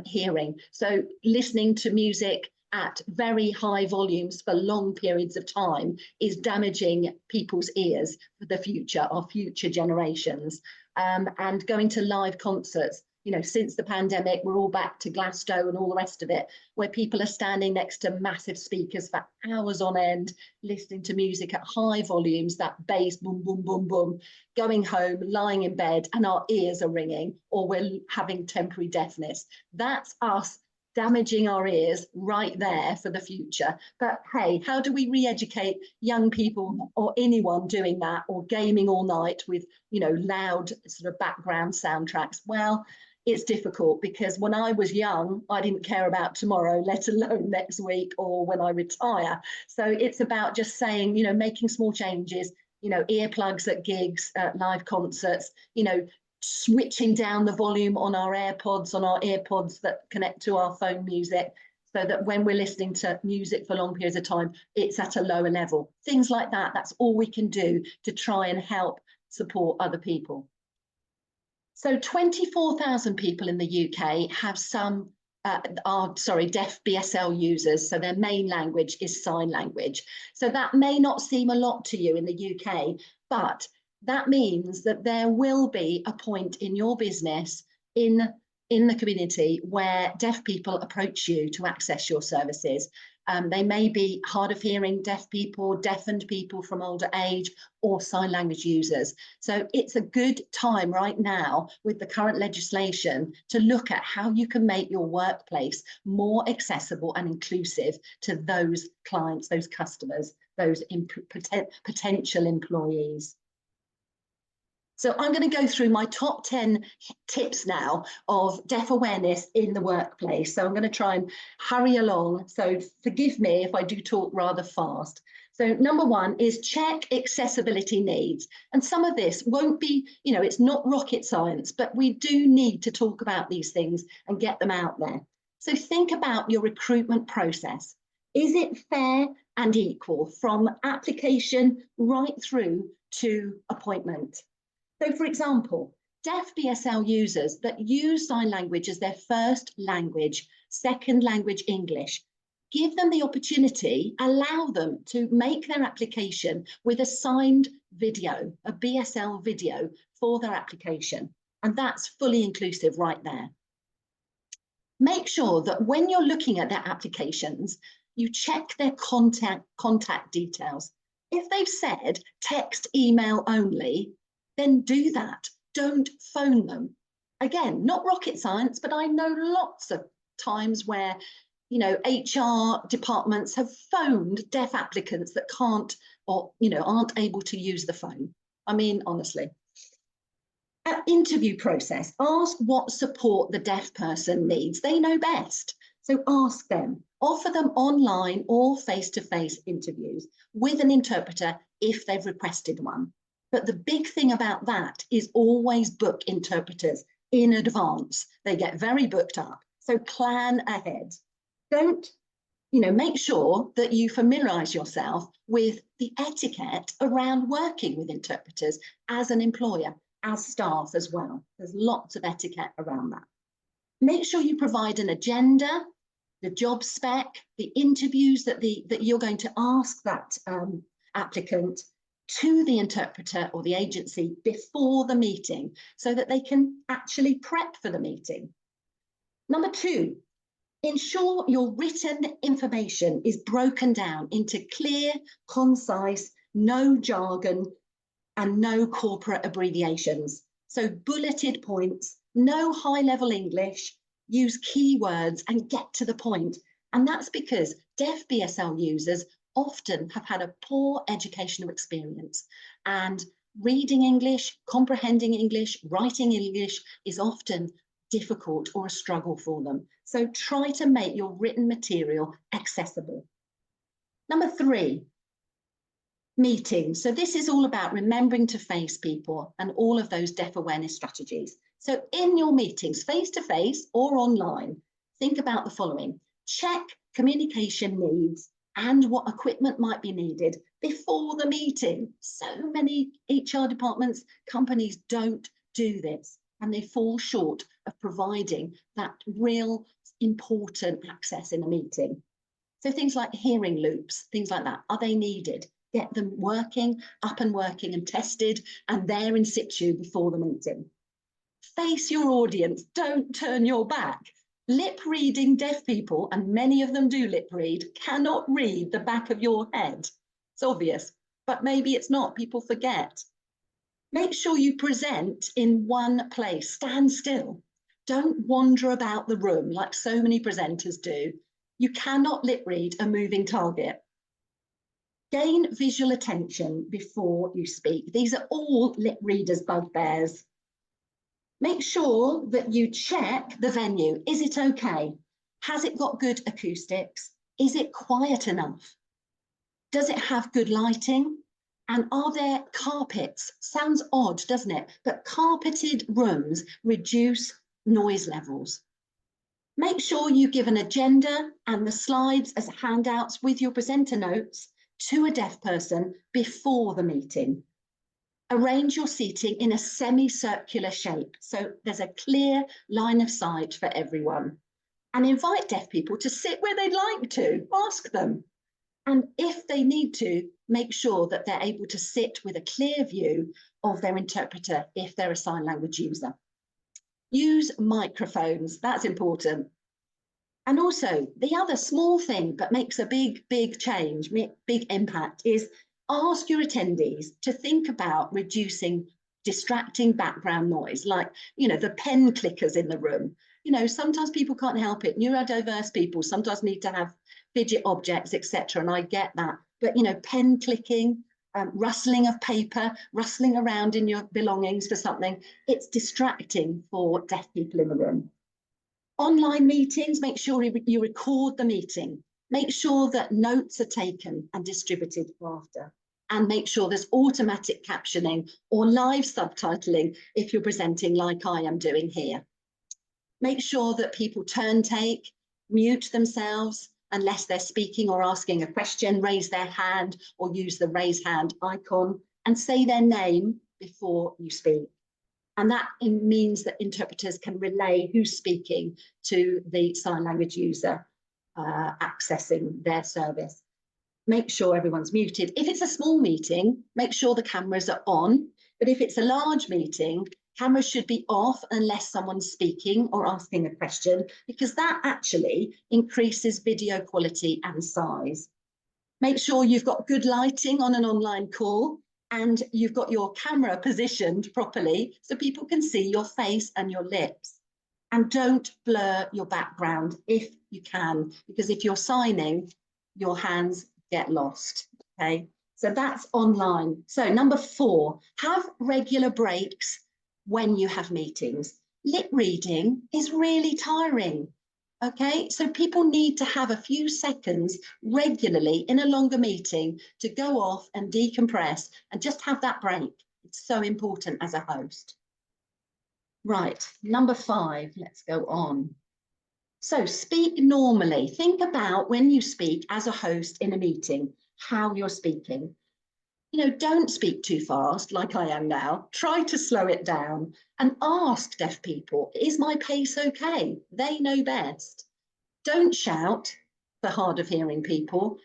hearing. So listening to music at very high volumes for long periods of time is damaging people's ears for the future, our future generations. And going to live concerts. You know, since the pandemic, we're all back to Glasgow and all the rest of it, where people are standing next to massive speakers for hours on end, listening to music at high volumes, that bass, boom, boom, boom, boom, going home, lying in bed, and our ears are ringing, or we're having temporary deafness. That's us damaging our ears right there for the future. But hey, how do we re-educate young people or anyone doing that, or gaming all night with, you know, loud sort of background soundtracks? Well, it's difficult because when I was young, I didn't care about tomorrow, let alone next week or when I retire. So it's about just saying, you know, making small changes, you know, earplugs at gigs, live concerts, you know, switching down the volume on our AirPods that connect to our phone music, so that when we're listening to music for long periods of time, it's at a lower level. Things like that, that's all we can do to try and help support other people. So 24,000 people in the UK have some, deaf BSL users. So their main language is sign language. So that may not seem a lot to you in the UK, but that means that there will be a point in your business, in the community, where deaf people approach you to access your services. They may be hard of hearing deaf people, deafened people from older age, or sign language users. So it's a good time right now with the current legislation to look at how you can make your workplace more accessible and inclusive to those clients, those customers, those potential employees. So I'm going to go through my top 10 tips now of deaf awareness in the workplace. So I'm going to try and hurry along. So forgive me if I do talk rather fast. So number one is check accessibility needs. And some of this won't be, you know, it's not rocket science, but we do need to talk about these things and get them out there. So think about your recruitment process. Is it fair and equal from application right through to appointment? So, for example, deaf BSL users that use sign language as their first language, second language English, give them the opportunity, allow them to make their application with a signed video, a BSL video for their application. And that's fully inclusive right there. Make sure that when you're looking at their applications, you check their contact details. If they've said text, email only, then do that. Don't phone them. Again, not rocket science, but I know lots of times where, you know, HR departments have phoned deaf applicants that can't, or, you know, aren't able to use the phone. I mean, honestly. At interview process, ask what support the deaf person needs. They know best. So ask them. Offer them online or face-to-face interviews with an interpreter if they've requested one. But the big thing about that is always book interpreters in advance. They get very booked up. So plan ahead. Don't You know, make sure that you familiarize yourself with the etiquette around working with interpreters as an employer, as staff as well. There's lots of etiquette around that. Make sure you provide an agenda, the job spec, the interviews that you're going to ask that applicant to the interpreter or the agency before the meeting so that they can actually prep for the meeting. Number 2, ensure your written information is broken down into clear, concise, no jargon, and no corporate abbreviations. So bulleted points, no high-level English, use keywords and get to the point. And that's because deaf BSL users often have had a poor educational experience, and reading English, comprehending English, writing English is often difficult or a struggle for them. So try to make your written material accessible. Number 3, meetings. So this is all about remembering to face people and all of those deaf awareness strategies. So in your meetings, face-to-face or online, think about the following. Check communication needs and what equipment might be needed before the meeting. So many HR departments, companies don't do this, and they fall short of providing that real important access in a meeting. So things like hearing loops, things like that, are they needed? Get them working, up and working and tested and there in situ before the meeting. Face your audience, don't turn your back. Lip reading deaf people, and many of them do lip read, cannot read the back of your head. It's obvious, but maybe it's not, people forget. Make sure you present in one place, stand still. Don't wander about the room like so many presenters do. You cannot lip read a moving target. Gain visual attention before you speak. These are all lip readers' bugbears. Make sure that you check the venue. Is it okay? Has it got good acoustics? Is it quiet enough? Does it have good lighting? And are there carpets? Sounds odd, doesn't it? But carpeted rooms reduce noise levels. Make sure you give an agenda and the slides as handouts with your presenter notes to a deaf person before the meeting. Arrange your seating in a semicircular shape so there's a clear line of sight for everyone. And invite deaf people to sit where they'd like to, ask them. And if they need to, make sure that they're able to sit with a clear view of their interpreter if they're a sign language user. Use microphones, that's important. And also, the other small thing but makes a big change, big impact, is ask your attendees to think about reducing distracting background noise, like, you know, the pen clickers in the room. You know, sometimes people can't help it. Neurodiverse people sometimes need to have fidget objects, etc. And I get that. But, you know, pen clicking, rustling of paper, rustling around in your belongings for something, it's distracting for deaf people in the room. Online meetings, make sure you record the meeting. Make sure that notes are taken and distributed after. And make sure there's automatic captioning or live subtitling if you're presenting like I am doing here. Make sure that people turn take, mute themselves unless they're speaking or asking a question, raise their hand or use the raise hand icon and say their name before you speak. And that means that interpreters can relay who's speaking to the sign language user accessing their service. Make sure everyone's muted. If it's a small meeting, make sure the cameras are on. But if it's a large meeting, cameras should be off unless someone's speaking or asking a question, because that actually increases video quality and size. Make sure you've got good lighting on an online call and you've got your camera positioned properly so people can see your face and your lips. And don't blur your background if you can, because if you're signing, your hands get lost, okay? So that's online. So number 4, have regular breaks when you have meetings. Lip reading is really tiring, okay? So people need to have a few seconds regularly in a longer meeting to go off and decompress and just have that break. It's so important as a host. Right, number 5, let's go on. So speak normally. Think about when you speak as a host in a meeting, how you're speaking. Don't speak too fast like I am now. Try to slow it down and ask deaf people, is my pace okay? They know best. Don't shout for hard of hearing people,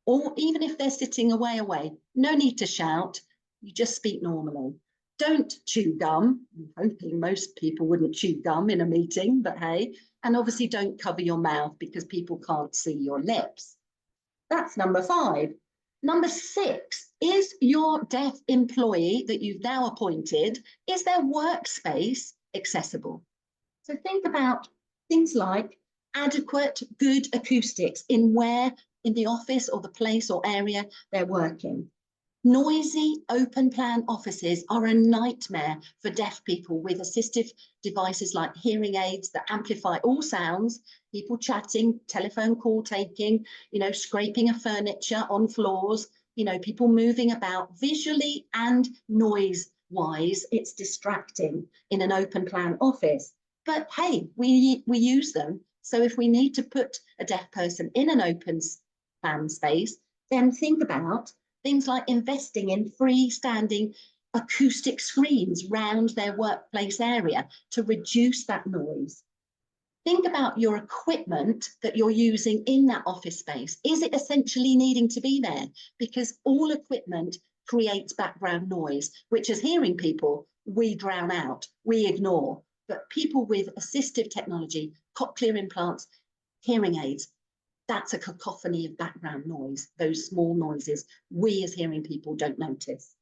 or even if they're sitting away. No need to shout. You just speak normally. Don't chew gum. I'm hoping most people wouldn't chew gum in a meeting, but hey. And obviously don't cover your mouth because people can't see your lips. That's number 5. Number 6, is your deaf employee that you've now appointed, is their workspace accessible? So think about things like adequate, good acoustics in the office or the place or area they're working. Noisy open plan offices are a nightmare for deaf people with assistive devices like hearing aids that amplify all sounds, people chatting, telephone call taking, scraping of furniture on floors, people moving about visually and noise wise. It's distracting in an open plan office. But hey, we use them. So if we need to put a deaf person in an open plan space, then think about things like investing in freestanding acoustic screens round their workplace area to reduce that noise. Think about your equipment that you're using in that office space. Is it essentially needing to be there? Because all equipment creates background noise, which as hearing people, we drown out, we ignore. But people with assistive technology, cochlear implants, hearing aids, that's a cacophony of background noise, those small noises we as hearing people don't notice.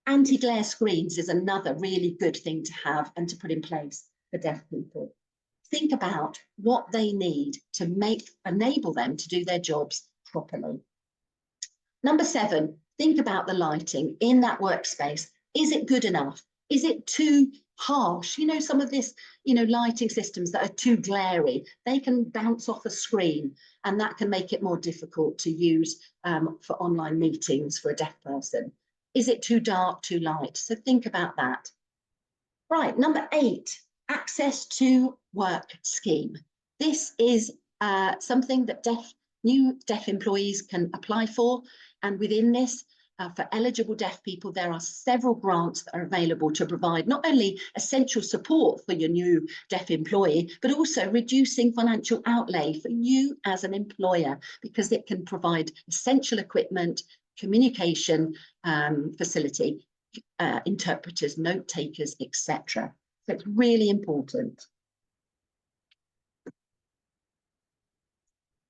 Anti-glare screens is another really good thing to have and to put in place for deaf people. Think about what they need to enable them to do their jobs properly. Number 7, think about the lighting in that workspace. Is it good enough? Is it too harsh? Some of this, lighting systems that are too glary, they can bounce off a screen and that can make it more difficult to use for online meetings for a deaf person. Is it too dark, too light? So think about that. Right, number 8, access to work scheme. This is something that new deaf employees can apply for, and within this, for eligible deaf people, there are several grants that are available to provide not only essential support for your new deaf employee, but also reducing financial outlay for you as an employer, because it can provide essential equipment, communication facility, interpreters, note takers, etc. So it's really important.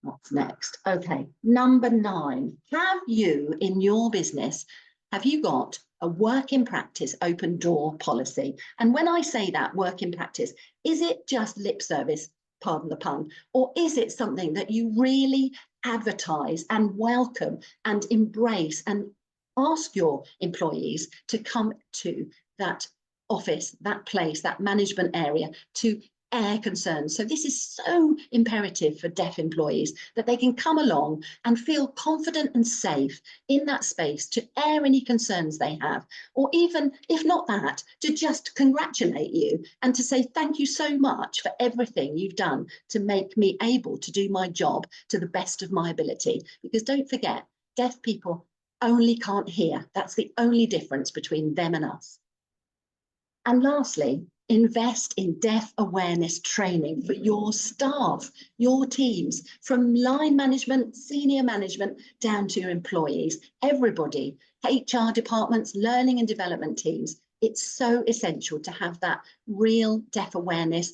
What's next? Okay, number 9. Have you in your business, have you got a work in practice open door policy? And when I say that work in practice, is it just lip service, pardon the pun, or is it something that you really advertise and welcome and embrace and ask your employees to come to that office, that place, that management area to air concerns? So this is so imperative for deaf employees that they can come along and feel confident and safe in that space to air any concerns they have, or even if not that, to just congratulate you and to say thank you so much for everything you've done to make me able to do my job to the best of my ability. Because don't forget, deaf people only can't hear. That's the only difference between them and us. And lastly, invest in deaf awareness training for your staff, your teams, from line management, senior management, down to your employees, everybody, HR departments, learning and development teams. It's so essential to have that real deaf awareness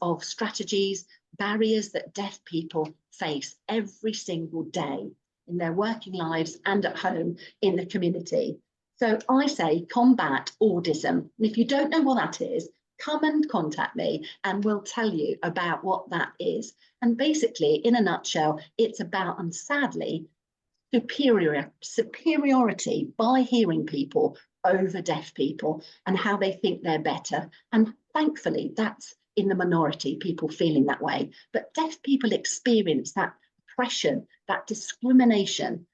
of strategies, barriers that deaf people face every single day in their working lives and at home in the community. So I say combat autism. And if you don't know what that is, come and contact me and we'll tell you about what that is. And basically, in a nutshell, it's about, and sadly, superiority by hearing people over deaf people and how they think they're better. And thankfully, that's in the minority, people feeling that way. But deaf people experience that oppression, that discrimination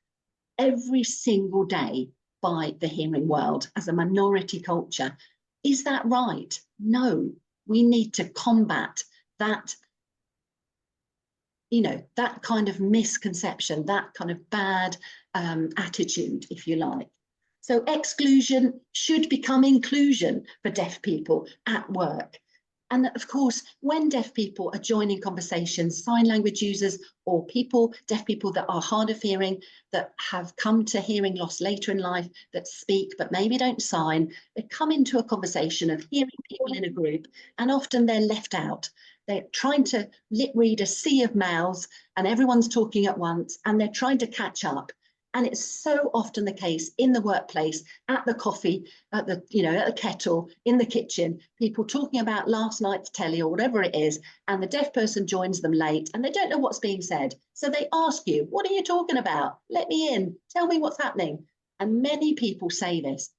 every single day by the hearing world as a minority culture. Is that right? No, we need to combat that you know, that kind of misconception, that kind of bad attitude, if you like. So exclusion should become inclusion for deaf people at work. And of course, when deaf people are joining conversations, sign language users or deaf people that are hard of hearing, that have come to hearing loss later in life, that speak but maybe don't sign, they come into a conversation of hearing people in a group, and often they're left out. They're trying to lip read a sea of mouths and everyone's talking at once, and they're trying to catch up. And it's so often the case in the workplace, at the coffee, at the, you know, at the kettle, in the kitchen, people talking about last night's telly or whatever it is, and the deaf person joins them late and they don't know what's being said. So they ask you, what are you talking about? Let me in, tell me what's happening. And many people say this,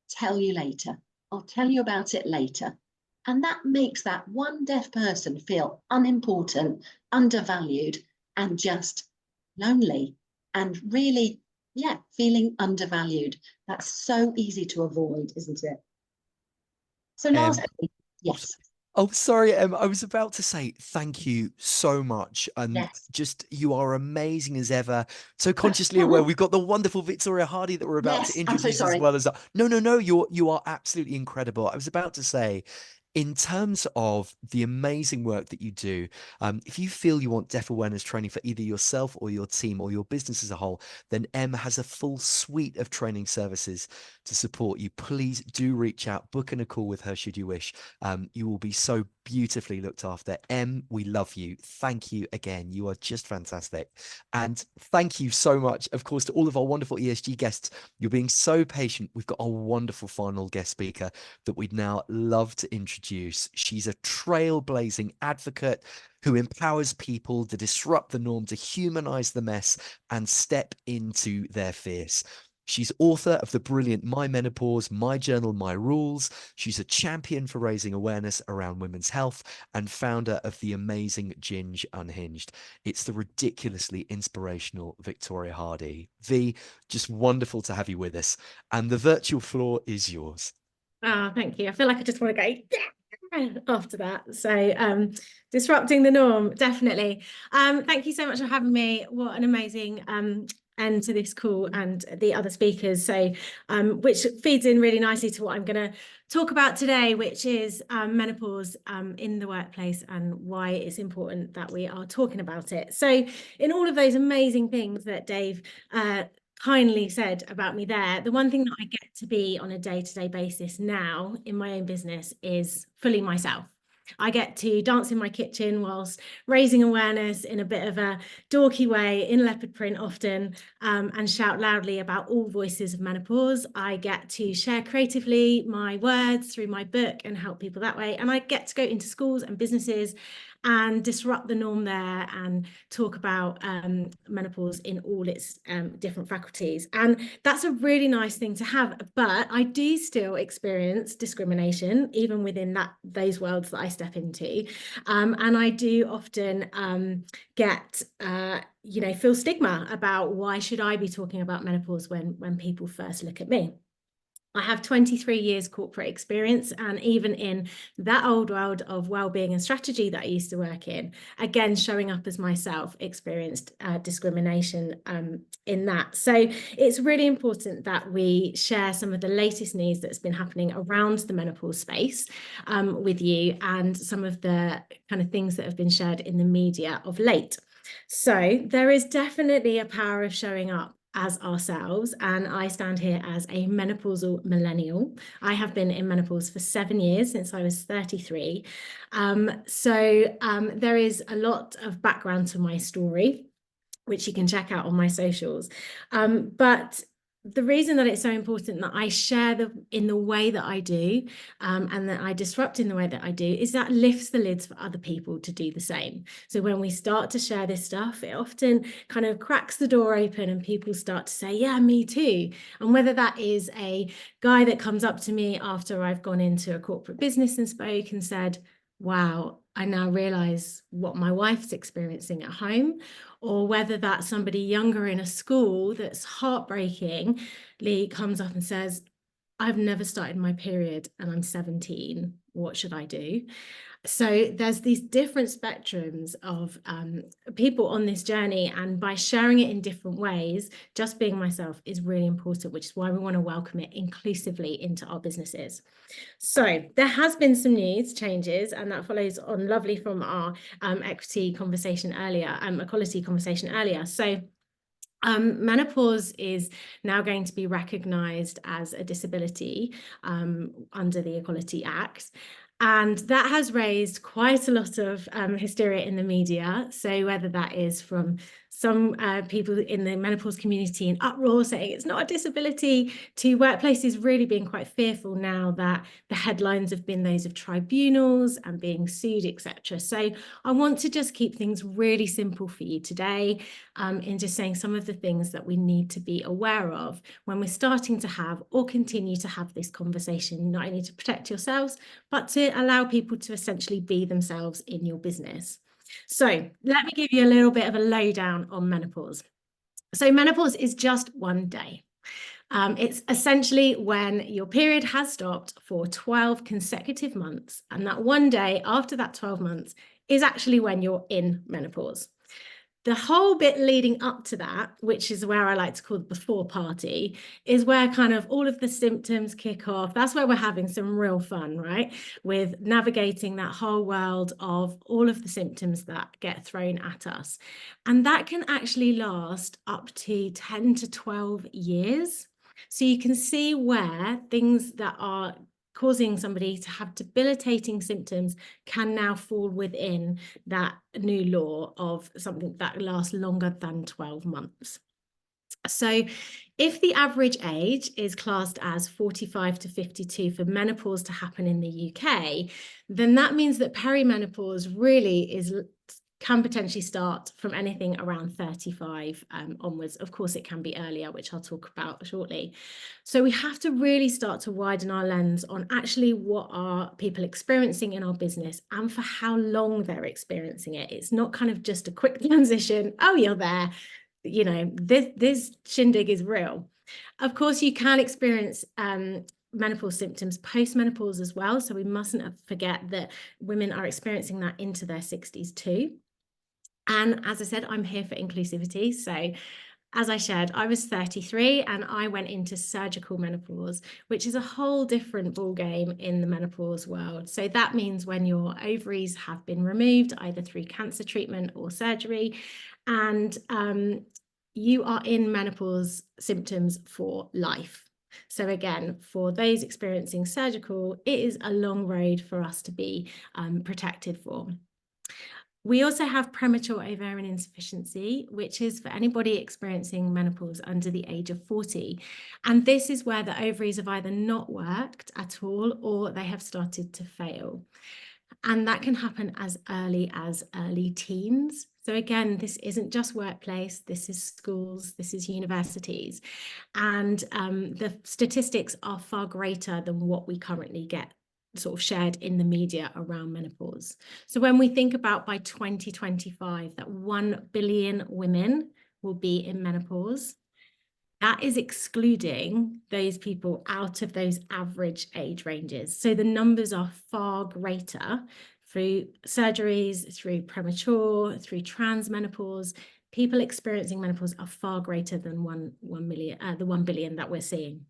tell you later, I'll tell you about it later. And that makes that one deaf person feel unimportant, undervalued, and just lonely, and really, yeah, feeling undervalued. That's so easy to avoid, isn't it? So lastly, yes. Oh, sorry, I was about to say thank you so much. And Yes. just, you are amazing as ever. So consciously aware, we've got the wonderful Victoria Hardy that we're about Yes, to I'm so introduce as sorry. well as that. No, you are absolutely incredible. I was about to say, in terms of the amazing work that you do, if you feel you want deaf awareness training for either yourself or your team or your business as a whole, then Em has a full suite of training services to support you. Please do reach out, book in a call with her should you wish. You will be so beautifully looked after. Em, we love you. Thank you again. You are just fantastic. And thank you so much, of course, to all of our wonderful ESG guests. You're being so patient. We've got a wonderful final guest speaker that we'd now love to introduce. She's a trailblazing advocate who empowers people to disrupt the norm, to humanize the mess and step into their fierce. She's author of the brilliant My Menopause, My Journal, My Rules. She's a champion for raising awareness around women's health and founder of the amazing Ginge Unhinged. It's the ridiculously inspirational Victoria Hardy. V, just wonderful to have you with us. And the virtual floor is yours. Oh, thank you. I feel like I just want to go, yeah, after that. So disrupting the norm, definitely. Thank you so much for having me. What an amazing end to this call and the other speakers. So which feeds in really nicely to what I'm going to talk about today, which is menopause in the workplace and why it's important that we are talking about it. So in all of those amazing things that Dave kindly said about me there, the one thing that I get to be on a day-to-day basis now in my own business is fully myself. I get to dance in my kitchen whilst raising awareness in a bit of a dorky way, in leopard print often, and shout loudly about all voices of menopause. I get to share creatively my words through my book and help people that way. And I get to go into schools and businesses and disrupt the norm there and talk about menopause in all its different faculties. And that's a really nice thing to have, but I do still experience discrimination even within those worlds that I step into. And I do often get feel stigma about why should I be talking about menopause when people first look at me. I have 23 years corporate experience, and even in that old world of well-being and strategy that I used to work in, again, showing up as myself, experienced discrimination in that. So it's really important that we share some of the latest news that's been happening around the menopause space with you, and some of the kind of things that have been shared in the media of late. So there is definitely a power of showing up as ourselves, and I stand here as a menopausal millennial. I have been in menopause for 7 years, since I was 33. There is a lot of background to my story, which you can check out on my socials. But the reason that it's so important that I share in the way that I do, and that I disrupt in the way that I do, is that lifts the lids for other people to do the same. So when we start to share this stuff, it often kind of cracks the door open and people start to say, yeah, me too. And whether that is a guy that comes up to me after I've gone into a corporate business and spoke and said, wow, I now realize what my wife's experiencing at home, or whether that's somebody younger in a school that's heartbreakingly comes up and says, I've never started my period and I'm 17, what should I do? So there's these different spectrums of people on this journey, and by sharing it in different ways, just being myself is really important, which is why we want to welcome it inclusively into our businesses. So there has been some news changes, and that follows on lovely from our equality conversation earlier. So menopause is now going to be recognised as a disability under the Equality Act. And that has raised quite a lot of hysteria in the media. So whether that is from some people in the menopause community in uproar saying it's not a disability, to workplaces really being quite fearful now that the headlines have been those of tribunals and being sued, etc. So I want to just keep things really simple for you today in just saying some of the things that we need to be aware of when we're starting to have or continue to have this conversation, not only to protect yourselves, but to allow people to essentially be themselves in your business. So let me give you a little bit of a lowdown on menopause. So menopause is just one day. It's essentially when your period has stopped for 12 consecutive months, and that one day after that 12 months is actually when you're in menopause. The whole bit leading up to that, which is where I like to call the before party, is where kind of all of the symptoms kick off. That's where we're having some real fun, right? With navigating that whole world of all of the symptoms that get thrown at us. And that can actually last up to 10 to 12 years. So you can see where things that are causing somebody to have debilitating symptoms can now fall within that new law of something that lasts longer than 12 months. So if the average age is classed as 45 to 52 for menopause to happen in the UK, then that means that perimenopause really can potentially start from anything around 35 onwards. Of course, it can be earlier, which I'll talk about shortly. So we have to really start to widen our lens on actually what are people experiencing in our business and for how long they're experiencing it. It's not kind of just a quick transition. Oh, you're there. You know, this shindig is real. Of course, you can experience menopause symptoms post-menopause as well. So we mustn't forget that women are experiencing that into their 60s too. And as I said, I'm here for inclusivity. So as I shared, I was 33 and I went into surgical menopause, which is a whole different ballgame in the menopause world. So that means when your ovaries have been removed, either through cancer treatment or surgery, and you are in menopause symptoms for life. So again, for those experiencing surgical, it is a long road for us to be protected for. We also have premature ovarian insufficiency, which is for anybody experiencing menopause under the age of 40. And this is where the ovaries have either not worked at all or they have started to fail. And that can happen as early teens. So again, this isn't just workplace, this is schools, this is universities. And the statistics are far greater than what we currently get sort of shared in the media around menopause. So when we think about by 2025 that 1 billion women will be in menopause, that is excluding those people out of those average age ranges. So the numbers are far greater through surgeries, through premature, through transmenopause. People experiencing menopause are far greater than the 1 billion that we're seeing.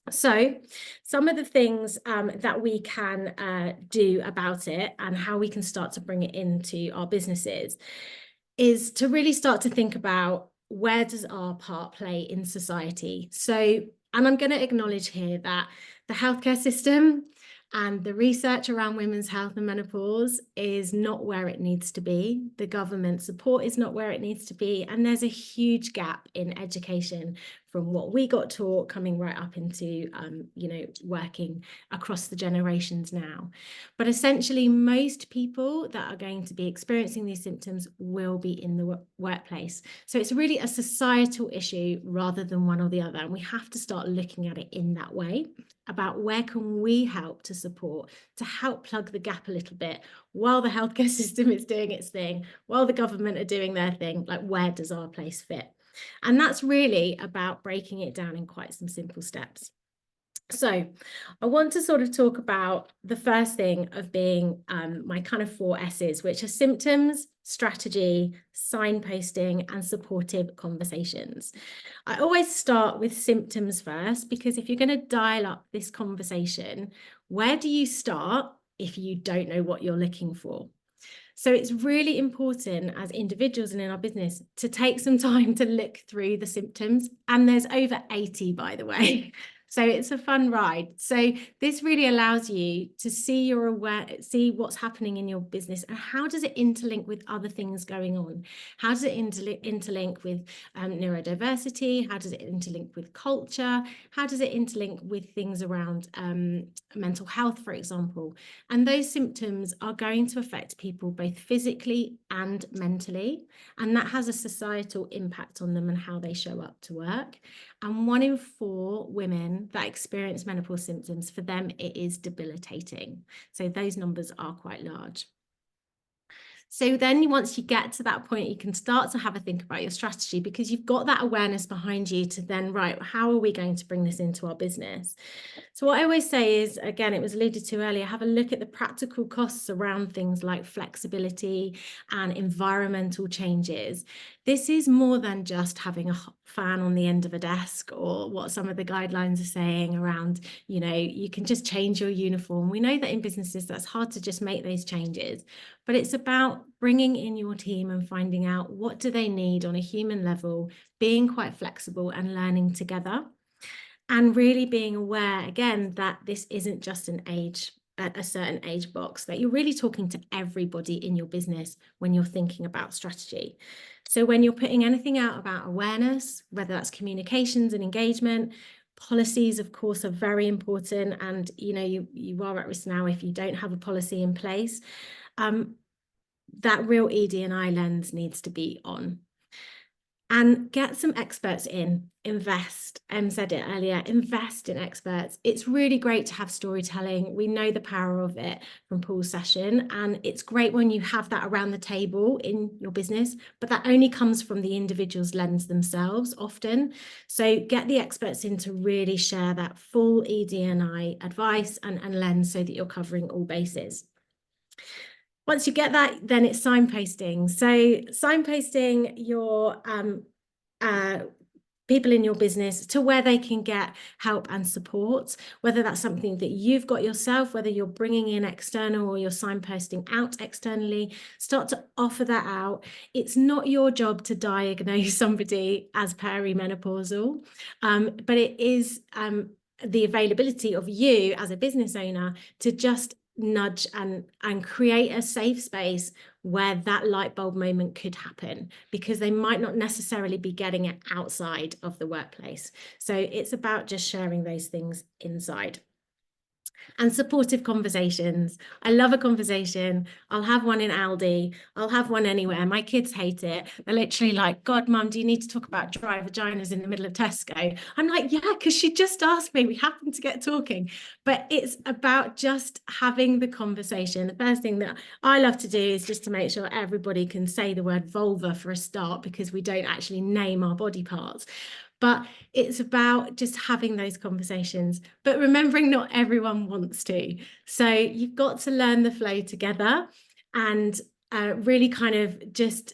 So some of the things that we can do about it and how we can start to bring it into our businesses is to really start to think about where does our part play in society. So, and I'm going to acknowledge here that the healthcare system and the research around women's health and menopause is not where it needs to be. The government support is not where it needs to be. And there's a huge gap in education from what we got taught coming right up into, working across the generations now. But essentially, most people that are going to be experiencing these symptoms will be in the workplace. So it's really a societal issue rather than one or the other. And we have to start looking at it in that way, about where can we help to support, to help plug the gap a little bit while the healthcare system is doing its thing, while the government are doing their thing, like where does our place fit? And that's really about breaking it down in quite some simple steps. So I want to sort of talk about the first thing of being my kind of 4 S's, which are symptoms, strategy, signposting, and supportive conversations. I always start with symptoms first, because if you're going to dial up this conversation, where do you start if you don't know what you're looking for? So it's really important as individuals and in our business to take some time to look through the symptoms. And there's over 80, by the way. So it's a fun ride. So this really allows you to see what's happening in your business and how does it interlink with other things going on? How does it interlink with neurodiversity? How does it interlink with culture? How does it interlink with things around mental health, for example? And those symptoms are going to affect people both physically and mentally. And that has a societal impact on them and how they show up to work. And 1 in 4 women that experience menopause symptoms, for them, it is debilitating. So those numbers are quite large. So then once you get to that point, you can start to have a think about your strategy, because you've got that awareness behind you to then, right, how are we going to bring this into our business? So what I always say is, again, it was alluded to earlier, have a look at the practical costs around things like flexibility and environmental changes. This is more than just having a fan on the end of a desk, or what some of the guidelines are saying around, you know, you can just change your uniform. We know that in businesses that's hard to just make those changes, but it's about bringing in your team and finding out what do they need on a human level, being quite flexible and learning together. And really being aware, again, that this isn't just a certain age box, that you're really talking to everybody in your business when you're thinking about strategy. So when you're putting anything out about awareness, whether that's communications and engagement, policies, of course, are very important. And, you know, you are at risk now if you don't have a policy in place. That real ED&I lens needs to be on. And get some experts in, invest. Said it earlier, invest in experts. It's really great to have storytelling. We know the power of it from Paul's session. And it's great when you have that around the table in your business, but that only comes from the individual's lens themselves often. So get the experts in to really share that full ED&I advice and lens so that you're covering all bases. Once you get that, then it's signposting. So signposting your people in your business to where they can get help and support, whether that's something that you've got yourself, whether you're bringing in external or you're signposting out externally, start to offer that out. It's not your job to diagnose somebody as perimenopausal, but it is the availability of you as a business owner to just nudge and create a safe space where that light bulb moment could happen, because they might not necessarily be getting it outside of the workplace. So it's about just sharing those things inside. And supportive conversations. I love a conversation. I'll have one in Aldi. I'll have one anywhere. My kids hate it. They're literally like, God, Mum, do you need to talk about dry vaginas in the middle of Tesco? I'm like, yeah, because she just asked me. We happen to get talking. But it's about just having the conversation. The first thing that I love to do is just to make sure everybody can say the word vulva for a start, because we don't actually name our body parts. But it's about just having those conversations, but remembering not everyone wants to. So you've got to learn the flow together and really kind of just,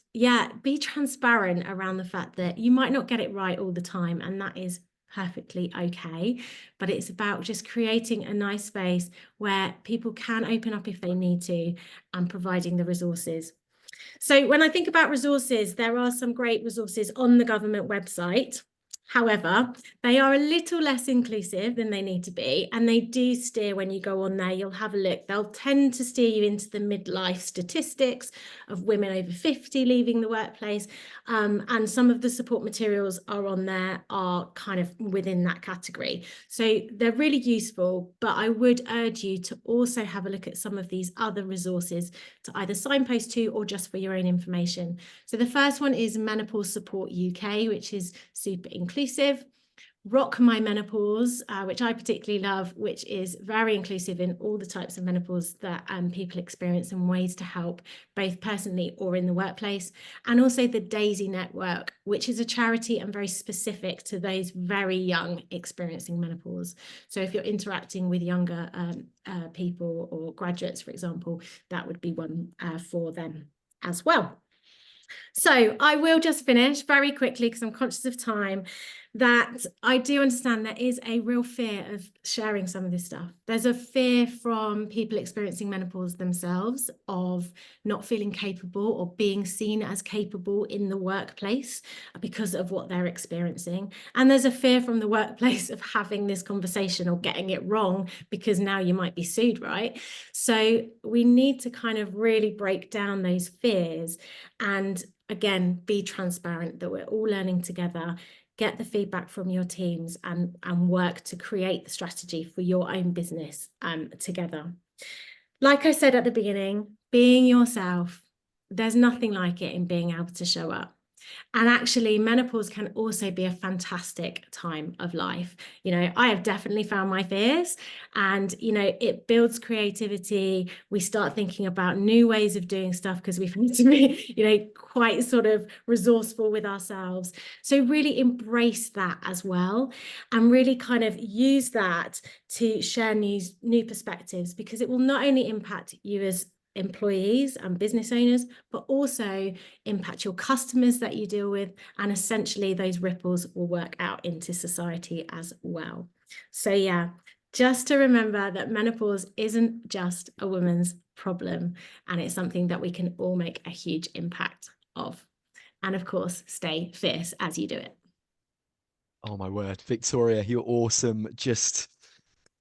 be transparent around the fact that you might not get it right all the time. And that is perfectly okay. But it's about just creating a nice space where people can open up if they need to, and providing the resources. So when I think about resources, there are some great resources on the government website. However, they are a little less inclusive than they need to be, and they do steer, when you go on there, you'll have a look, they'll tend to steer you into the midlife statistics of women over 50 leaving the workplace, and some of the support materials are on there are kind of within that category. So they're really useful, but I would urge you to also have a look at some of these other resources to either signpost to or just for your own information. So the first one is Menopause Support UK, which is super inclusive. Rock My Menopause, which I particularly love, which is very inclusive in all the types of menopause that people experience and ways to help both personally or in the workplace. And also the Daisy Network, which is a charity and very specific to those very young experiencing menopause. So if you're interacting with younger people or graduates, for example, that would be one for them as well. So I will just finish very quickly because I'm conscious of time, that I do understand there is a real fear of sharing some of this stuff. There's a fear from people experiencing menopause themselves of not feeling capable or being seen as capable in the workplace because of what they're experiencing. And there's a fear from the workplace of having this conversation or getting it wrong because now you might be sued, right? So we need to kind of really break down those fears and again, be transparent that we're all learning together, get the feedback from your teams and work to create the strategy for your own business together. Like I said at the beginning, being yourself, there's nothing like it in being able to show up. And actually, menopause can also be a fantastic time of life. You know, I have definitely found my fears and, you know, it builds creativity. We start thinking about new ways of doing stuff because we need to be, you know, quite sort of resourceful with ourselves. So really embrace that as well and really kind of use that to share new perspectives, because it will not only impact you as employees and business owners, but also impact your customers that you deal with, and essentially those ripples will work out into society as well. So yeah, just to remember that menopause isn't just a woman's problem, and it's something that we can all make a huge impact of. And of course, stay fierce as you do it. Oh my word, Victoria, you're awesome. Just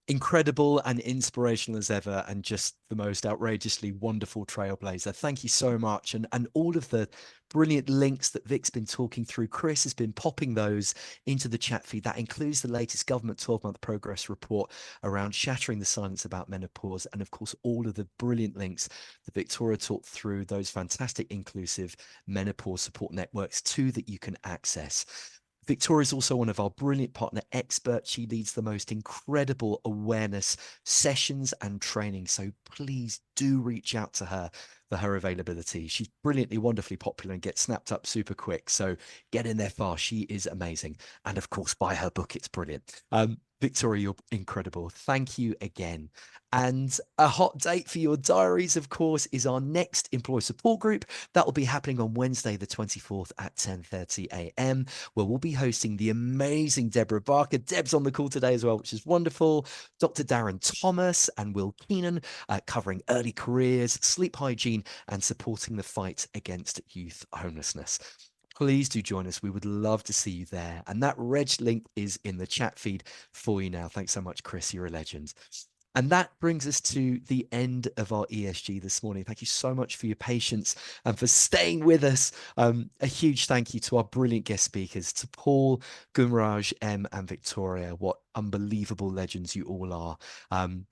incredible and inspirational as ever, and just the most outrageously wonderful trailblazer. Thank you so much. And all of the brilliant links that Vic's been talking through, Chris has been popping those into the chat feed. That includes the latest government 12-month progress report around shattering the silence about menopause, and of course all of the brilliant links that Victoria talked through, those fantastic inclusive menopause support networks too that you can access. Victoria is also one of our brilliant partner experts. She leads the most incredible awareness sessions and training. So please do reach out to her for her availability. She's brilliantly, wonderfully popular and gets snapped up super quick. So get in there fast. She is amazing. And of course, buy her book. It's brilliant. Victoria, you're incredible. Thank you again. And a hot date for your diaries, of course, is our next employee support group. That will be happening on Wednesday, the 24th at 10:30 a.m., where we'll be hosting the amazing Deborah Barker. Deb's on the call today as well, which is wonderful. Dr. Darren Thomas and Will Keenan covering early careers, sleep hygiene, and supporting the fight against youth homelessness. Please do join us. We would love to see you there. And that reg link is in the chat feed for you now. Thanks so much, Chris. You're a legend. And that brings us to the end of our ESG this morning. Thank you so much for your patience and for staying with us. A huge thank you to our brilliant guest speakers, to Paul, Gunraj, and Victoria. What unbelievable legends you all are.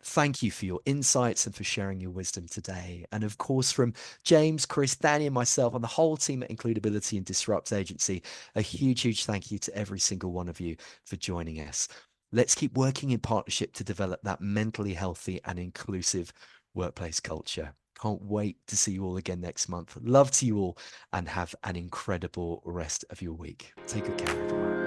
Thank you for your insights and for sharing your wisdom today. And of course, from James, Chris, Danny, and myself, and the whole team at Includability and Disrupt Agency, a huge thank you to every single one of you for joining us. Let's keep working in partnership to develop that mentally healthy and inclusive workplace culture. Can't wait to see you all again next month. Love to you all, and have an incredible rest of your week. Take good care, everyone.